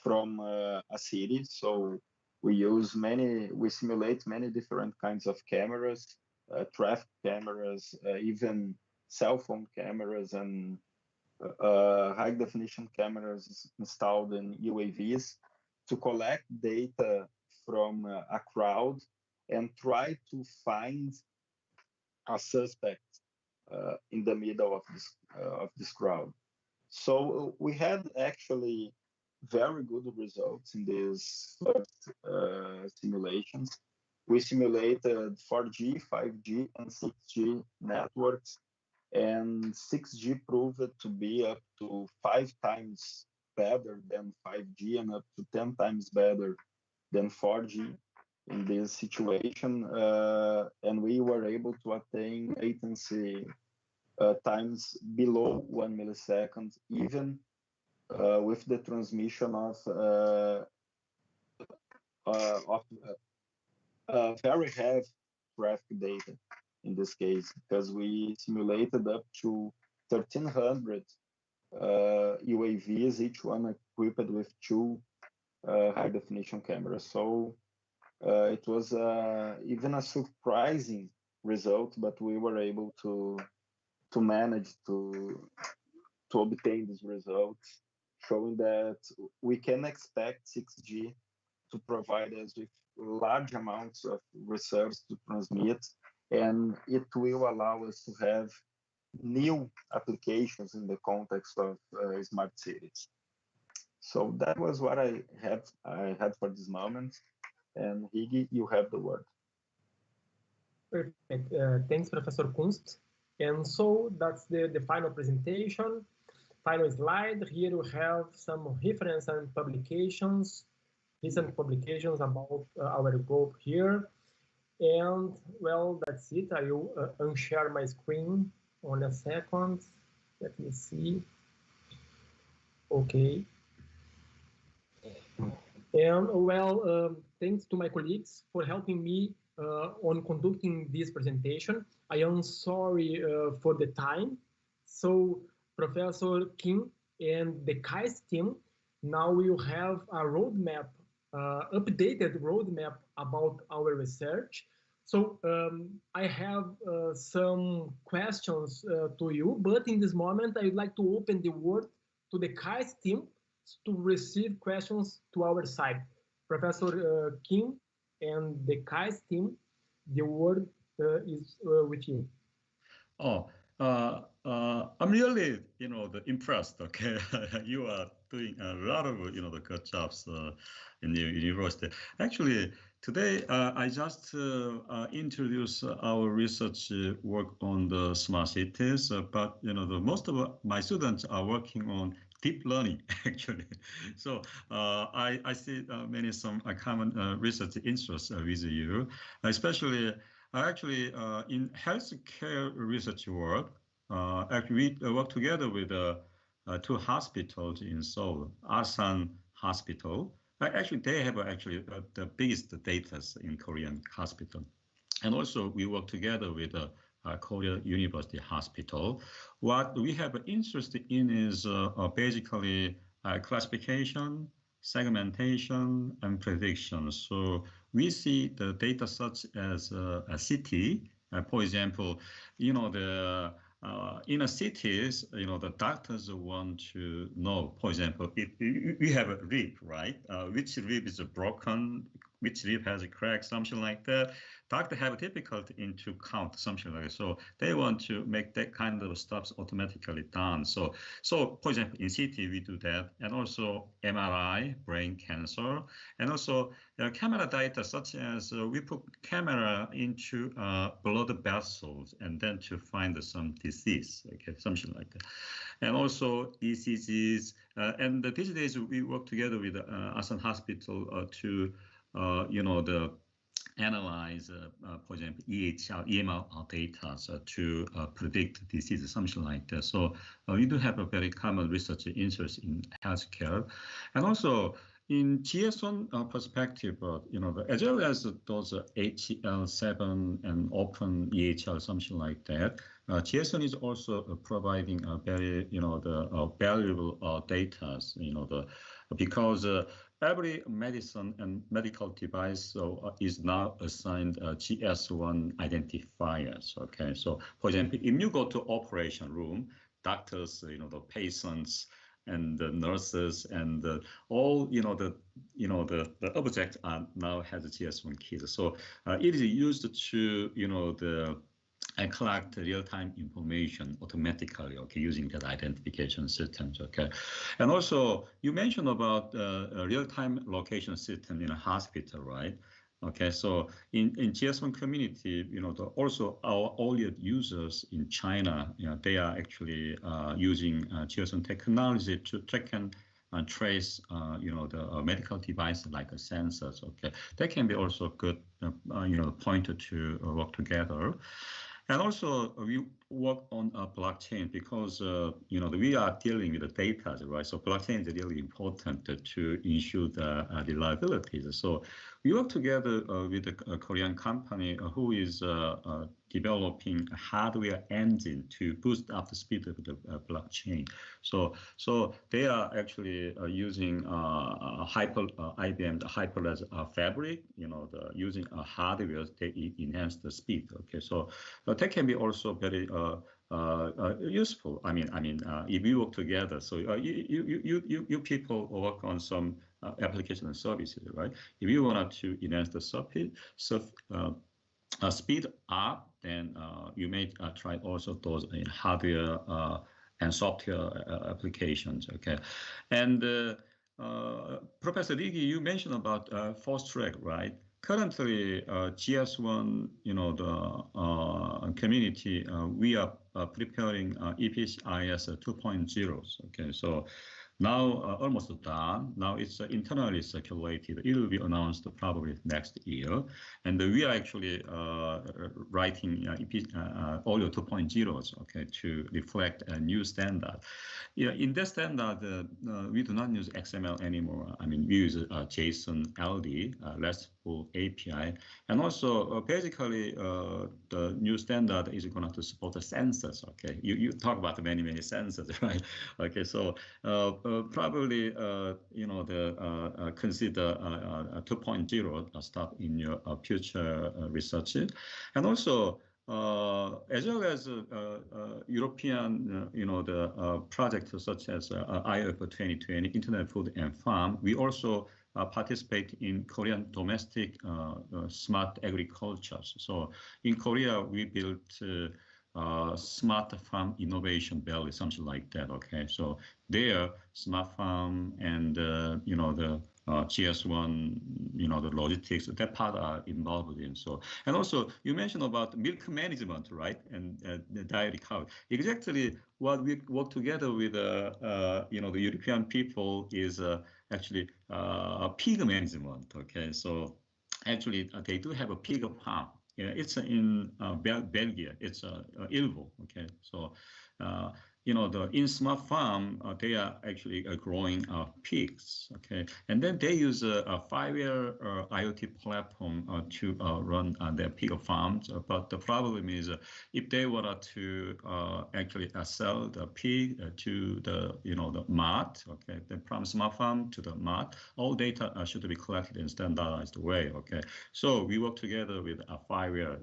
from a city. So we simulate many different kinds of cameras, traffic cameras, even cell phone cameras, and high definition cameras installed in UAVs to collect data from a crowd and try to find a suspect in the middle of this crowd. So we had actually very good results in these first simulations. We simulated 4G, 5G, and 6G networks, and 6G proved to be up to 5 times better than 5G and up to 10 times better than 4G. in this situation, and we were able to attain latency times below 1 millisecond, even with the transmission of very heavy traffic data in this case, because we simulated up to 1,300 UAVs, each one equipped with 2 high-definition cameras. So it was even a surprising result, but we were able to manage to obtain these results, showing that we can expect 6G to provide us with large amounts of resource to transmit, and it will allow us to have new applications in the context of smart cities. So that was what I had for this moment. And Higgy, you have the word. Perfect. Thanks, Professor Kunst. And so that's the final presentation, final slide. Here we have some reference and publications, recent publications about our group here. And well, that's it. I will unshare my screen on a second. Let me see. Okay. And well, thanks to my colleagues for helping me on conducting this presentation. I am sorry for the time. So Professor Kim and the KAIST team now will have a roadmap, updated roadmap about our research. So I have some questions to you, but in this moment, I would like to open the word to the KAIST team to receive questions to our side. Professor Kim and the KAIST team, the word is with you. Oh, I'm really, impressed. Okay, you are doing a lot of, the good jobs in the university. Actually, today I just introduced our research work on the smart cities, but the most of my students are working on deep learning actually. So I see some common research interests with you, especially actually in healthcare research work. Actually, we work together with 2 hospitals in Seoul, Asan Hospital. Actually, they have the biggest data in Korean hospital. And also we work together with Korea University Hospital. What we have interest in is basically classification, segmentation, and prediction. So we see the data such as a city. For example, in a cities, the doctors want to know, for example, if we have a rib, right? Which rib is broken, which rib has a crack, something like that. Doctors have difficulty to count something like that. So they want to make that kind of stuff automatically done. So for example, in CT, we do that. And also MRI, brain cancer, and also camera data such as we put camera into blood vessels and then to find some disease, okay, something like that. And also ECGs. And these days we work together with Asan Hospital to analyze, for example, EHR, EMR data to predict disease, something like that. So we do have a very common research interest in healthcare. And also in GS1 perspective, as well as those HL7 and open EHR, something like that, GS1 is also providing a very, valuable data, because every medicine and medical device is now assigned GS1 identifiers. Okay, so for example, if you go to operation room, doctors, the patients and the nurses and all, the objects are now has a GS1 keys. So it is used to, and collect real-time information automatically, okay, using that identification systems, okay. And also, you mentioned about a real-time location system in a hospital, right? Okay, so in GS1 community, also our earlier users in China, they are actually using GS1 technology to track and trace, the medical device like sensors. Okay, that can be also good, pointer to work together. And also, we work on a blockchain because, we are dealing with the data, right? So blockchain is really important to ensure the reliability. So we work together with a Korean company who is developing a hardware engine to boost up the speed of the blockchain. So they are actually using IBM Hyperledger Fabric, using a hardware to enhance the speed. Okay, so that can be also very useful. I mean, if we work together, so you people work on some application and services, right? If you wanted to enhance the speed up, then you may try also those in hardware and software applications. Okay, and Professor Rigi, you mentioned about fast track, right? Currently, GS1, the community, we are preparing EPIS 2.0. Okay, so now almost done. Now it's internally circulated. It will be announced probably next year. And we are actually writing Olio 2.0, okay, to reflect a new standard. In that standard, we do not use XML anymore. I mean, we use JSON LD, RESTful API. And also, basically, the new standard is going to support the sensors, okay? You talk about many sensors, right? Okay, so probably, consider 2.0 stuff in your future research. And also, as well as European, the projects such as IOF 2020, Internet Food and Farm, we also participate in Korean domestic smart agriculture. So in Korea, we built smart farm innovation valley, something like that. Okay, so there, smart farm and the GS1, the logistics, that part are involved in. So, and also you mentioned about milk management, right? And the dairy cow. Exactly what we work together with, the European people is actually pig management. Okay, so actually they do have a pig farm. Yeah, it's in Belgium. It's Ilvo. Okay, so in smart farm, they are actually growing pigs. Okay, and then they use a 5-year IoT platform to run their pig farms. But the problem is, if they wanted to actually sell the pig to the mart, okay, then from smart farm to the mart, all data should be collected in standardized way. Okay, so we work together with a 5-year,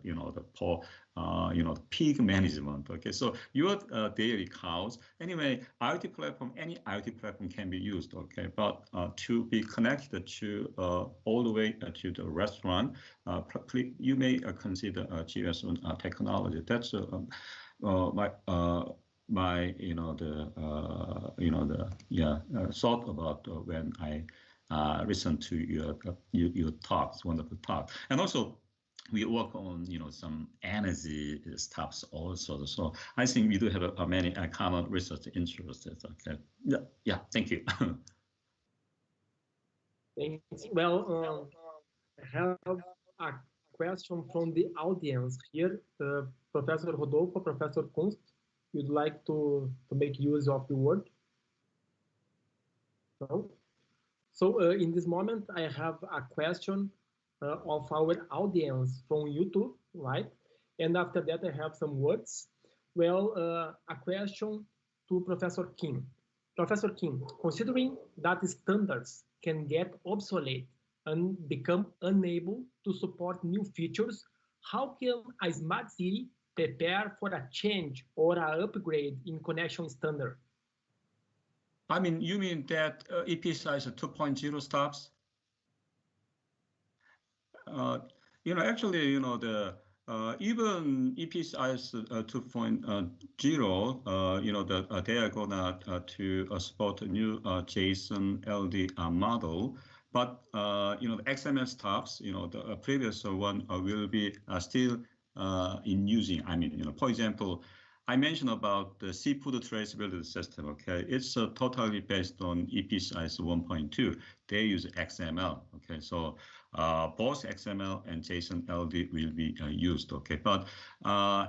pig management. Okay, so your dairy cows. Anyway, IoT platform, any IoT platform can be used. Okay, but to be connected to all the way to the restaurant, you may consider GS1 technology. That's my thought about when I listened to your talks, wonderful talk, and also. We work on some energy stuffs also. So I think we do have many common research interests. Okay. Yeah. Thank you. Thanks. Well, I have a question from the audience here. Professor Rodolfo, Professor Kunst, you'd like to make use of the word? No? So in this moment, I have a question of our audience from YouTube, right? And after that, I have some words. Well, a question to Professor Kim. Professor Kim, considering that standards can get obsolete and become unable to support new features, how can a smart city prepare for a change or an upgrade in connection standard? I mean, you mean that EPIS 2.0 stops? Actually, the even EPIS 2.0, they are gonna to support a new JSON LD model, but the XML stuffs, the previous one will be still in using. I mean, for example, I mentioned about the seafood traceability system. Okay, it's totally based on EPSIS 1.2. They use XML. Okay, so both XML and JSON LD will be used. Okay, but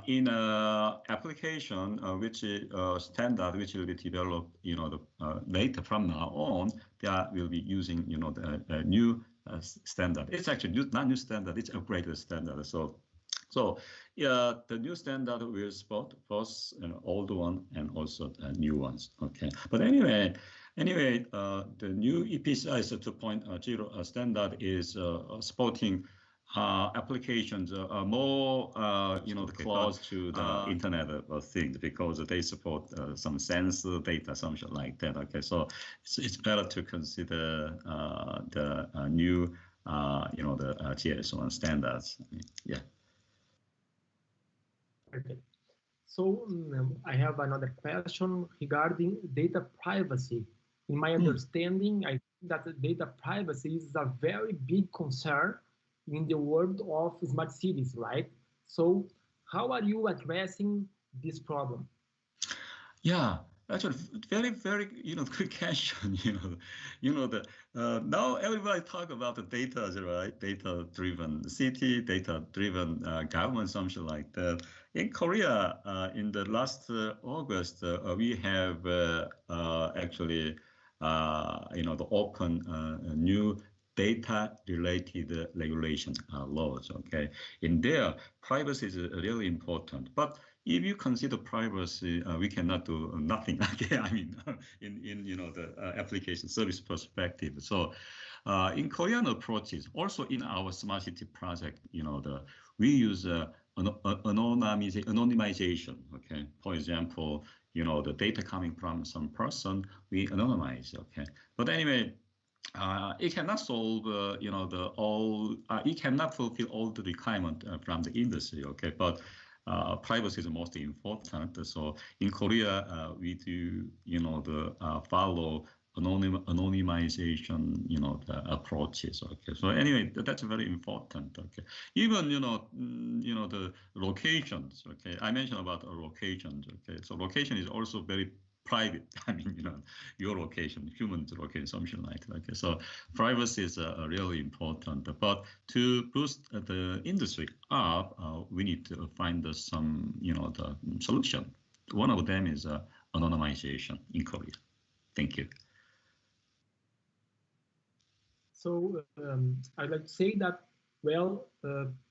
in application which standard which will be developed, later from now on, that will be using the new standard. It's actually not new standard. It's upgraded standard. So yeah, the new standard will support both old one and also new ones. Okay, but anyway, the new EPSIS 2.0 standard is supporting applications more close to the Internet of Things, because they support some sensor data, something like that. Okay, so it's better to consider the new the GS1 standards. Yeah. Okay. So I have another question regarding data privacy. In my understanding, I think that data privacy is a very big concern in the world of smart cities, right? So how are you addressing this problem? Yeah, actually, very, very, good question. Now everybody talk about the data, right? Data-driven city, data-driven government, something like that. In Korea, in the last August, we have actually, the open new data-related regulation laws. Okay, in there, privacy is really important, but if you consider privacy, we cannot do nothing. Okay, I mean, in the application service perspective. So, in Korean approaches, also in our smart city project, we use anonymization. Okay, for example, the data coming from some person, we anonymize. Okay, but anyway. It cannot solve, it cannot fulfill all the requirement from the industry. Okay, but privacy is the most important. So in Korea, we do, follow anonymization, the approaches. Okay, so anyway, that's very important. Okay, even the locations. Okay, I mentioned about locations. Okay, so location is also very private. I mean, your location, human location, something like that. Okay, so privacy is really important. But to boost the industry up, we need to find some, the solution. One of them is anonymization in Korea. Thank you. So I'd like to say that, well,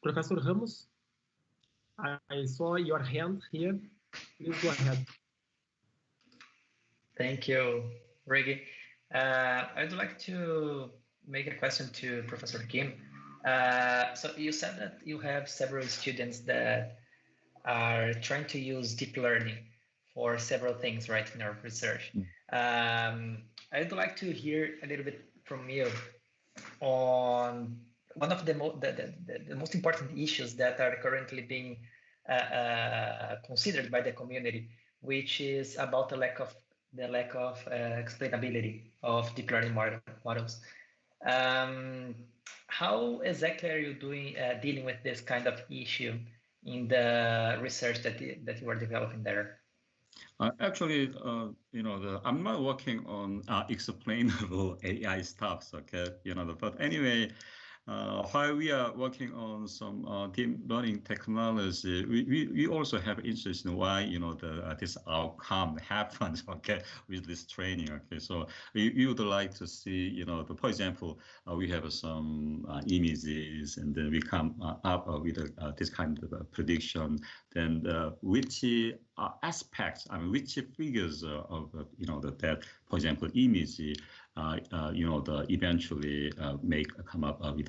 Professor Ramos, I saw your hand here. Please go ahead. Thank you, Reggie. I'd like to make a question to Professor Kim. So you said that you have several students that are trying to use deep learning for several things, right, in our research. I'd like to hear a little bit from you on one of the most important issues that are currently being considered by the community, which is about the lack of explainability of deep learning models. How exactly are you dealing with this kind of issue in the research that you are developing there? Actually, I'm not working on explainable AI stuff. Okay, but anyway. While we are working on some deep learning technology, we also have interest in why this outcome happens. Okay, with this training. Okay, so we would like to see for example, we have some images, and then we come up with this kind of prediction. Then which aspects, I mean, which figures of that, for example, image. Eventually come up with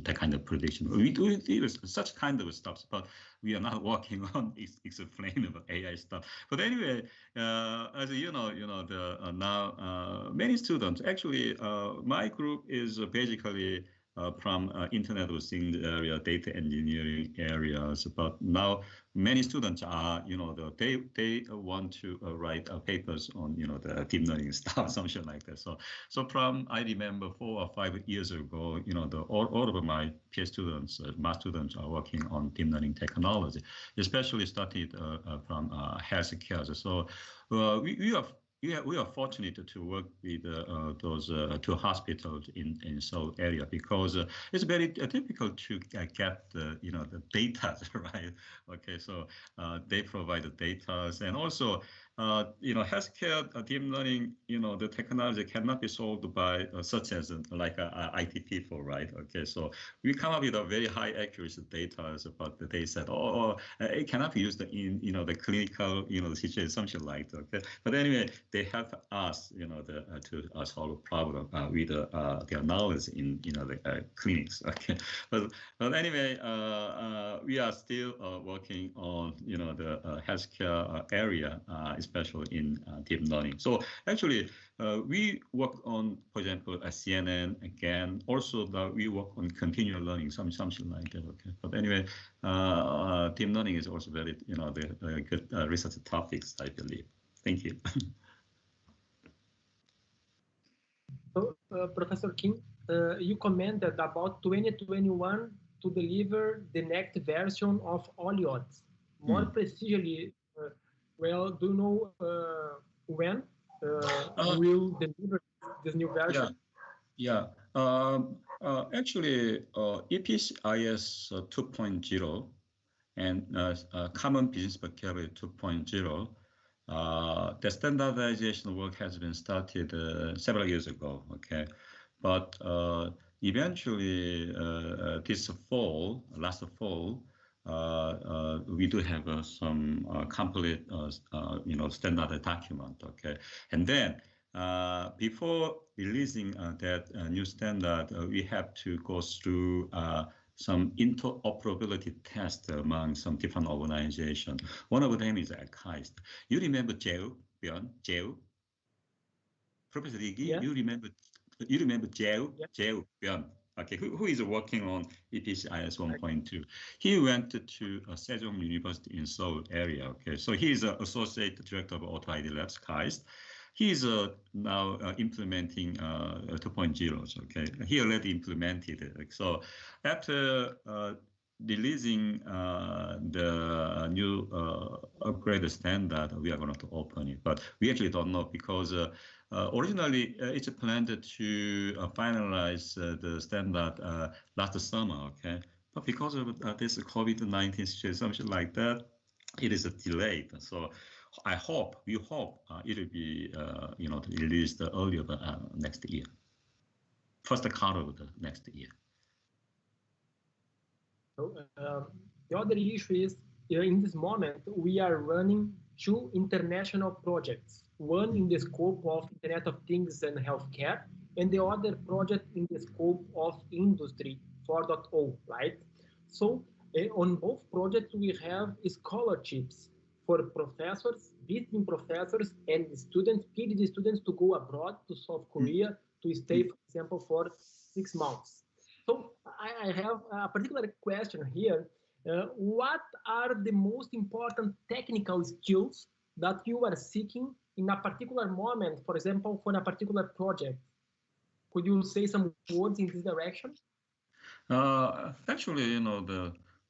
that kind of prediction. We do such kind of stuff, but we are not working on explainable AI stuff. But anyway, as now many students, actually, my group is basically from Internet of Things area, data engineering areas, but now many students are, they want to write papers on, the deep learning stuff, something like that. So from, I remember 4 or 5 years ago, all of my peer students, math students are working on deep learning technology, especially started from healthcare. So we are fortunate to work with those 2 hospitals in Seoul area, because it's very difficult to get the data, right? Okay, so they provide the data, and also healthcare deep learning, the technology cannot be solved by such as like IT people, right? Okay, so we come up with a very high accuracy data, but they said, it cannot be used in the clinical situation, something like that. Okay, but anyway, they help us to solve a problem with their knowledge in the clinics. Okay, but anyway, we are still working on the healthcare area, especially in deep learning. So actually, we work on, for example, CNN again. Also, we work on continual learning, something like that. Okay, but anyway, deep learning is also very the good research topics, I believe. Thank you. So, Professor Kim, you commented about 2021 to deliver the next version of Oliots. More precisely, well, do you know when will deliver this new version? Yeah. Actually, EPCIS 2.0 and Common Business Vocabulary 2.0, the standardization work has been started several years ago. Okay, but eventually last fall, we do have some complete, standard document. Okay, and then before releasing that new standard, we have to go through some interoperability tests among some different organizations. One of them is ArcGIS. You remember JEU, Björn? JEU? Professor Rigi, yeah. You remember JEU? Yeah. JEU, Björn. Okay, who is working on EPCIS 1.2? He went to Sejong University in Seoul area. Okay, so he is associate director of Auto ID Labs, KAIST. He is now implementing 2.0. Okay, he already implemented it. So after releasing the new upgraded standard, we are going to open it. But we actually don't know, because originally it's planned to finalize the standard last summer. Okay, but because of this COVID-19 situation, something like that, it is delayed. So we hope it will be released earlier next year, first quarter of the next year. So the other issue is, in this moment we are running 2 international projects, one in the scope of Internet of Things and healthcare, and the other project in the scope of Industry 4.0, right? So on both projects we have scholarships for professors, visiting professors, and students, PhD students, to go abroad to South Korea to stay, for example, for 6 months. So I have a particular question here. What are the most important technical skills that you are seeking in a particular moment, for example, for a particular project? Could you say some words in this direction? Actually,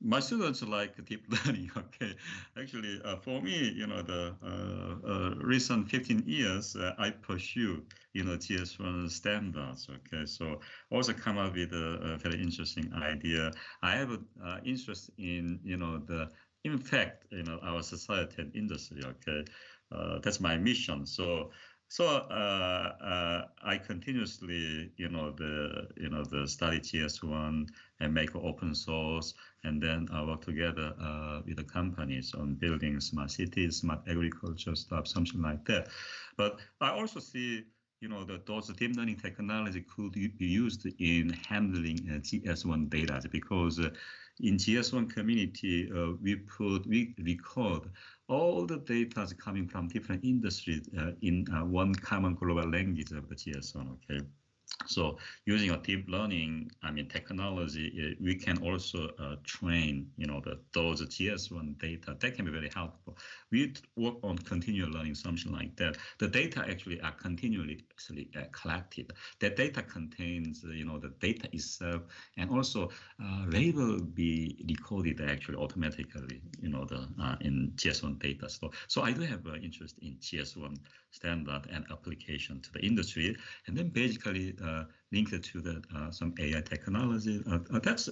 my students like deep learning. Okay, actually, for me, the recent 15 years, I pursue, GS1 standards. Okay, so also come up with a very interesting idea. I have an interest in, the impact, our society and industry. Okay, that's my mission. So I continuously, the study GS1 and make open source, and then I work together with the companies on building smart cities, smart agriculture stuff, something like that. But I also see, that those deep learning technology could be used in handling GS1 data, because in GS1 community, we record all the data coming from different industries in one common global language of the GS1. Okay, So using a deep learning, technology, we can also train, those GS1 data. That can be very helpful. We work on continual learning, something like that. The data actually are continuously collected. That data contains, the data itself, and also they will be recorded actually automatically, in GS1 data store. So I do have interest in GS1 standard and application to the industry, and then basically linked to the some AI technology. That's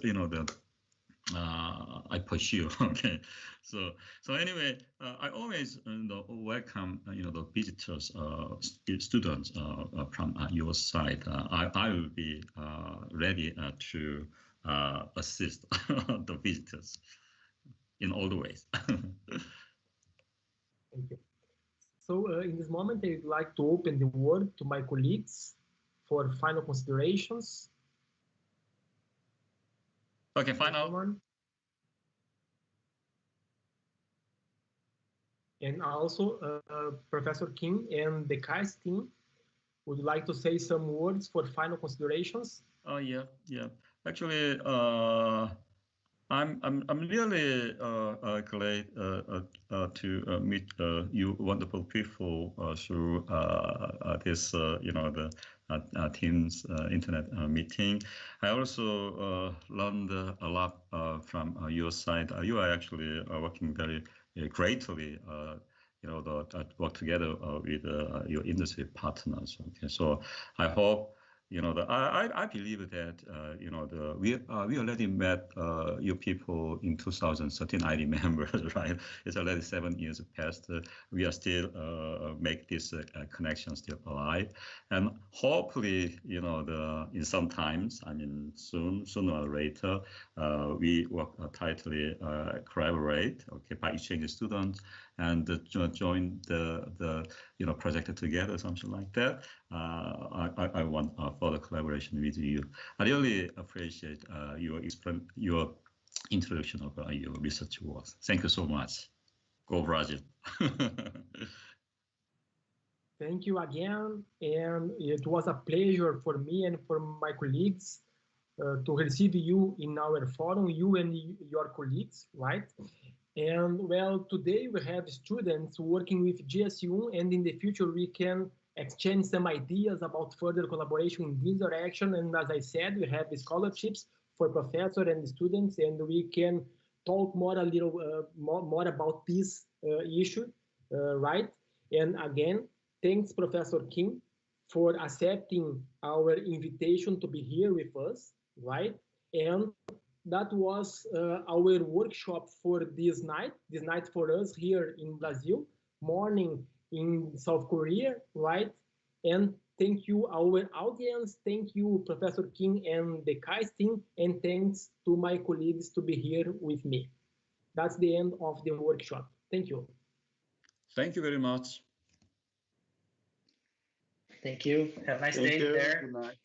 I pursue. Okay, so anyway, I always welcome the visitors, students from your side. I will be ready to assist the visitors in all the ways. Thank you. So in this moment, I'd like to open the word to my colleagues for final considerations. Okay, final. And also, Professor Kim and the KAIST team would like to say some words for final considerations. Oh yeah. Actually, I'm really glad to meet you wonderful people through this the Teams internet meeting. I also learned a lot from your side. You are actually working very greatly. Work together with your industry partners. Okay, so I hope. I believe that we already met you people in 2013. I remember, right? It's already 7 years past. We are still make this connection still alive, and hopefully, in some times, sooner or later, we work tightly collaborate, okay, by exchanging students and join the project together, something like that. I want further collaboration with you. I really appreciate your introduction of your research work. Thank you so much. Go Brazil. Thank you again, and it was a pleasure for me and for my colleagues to receive you in our forum, you and your colleagues, right? And well, today we have students working with GS1, and in the future we can exchange some ideas about further collaboration in this direction. And as I said, we have scholarships for professors and students, and we can talk more about this issue, right? And again, thanks, Professor Kim, for accepting our invitation to be here with us, right? And that was our workshop for this night for us here in Brazil, morning in South Korea, right? And thank you, our audience. Thank you, Professor Kim and the KAIST team, and thanks to my colleagues to be here with me. That's the end of the workshop. Thank you. Thank you very much. Thank you. Have a nice day there. Good night.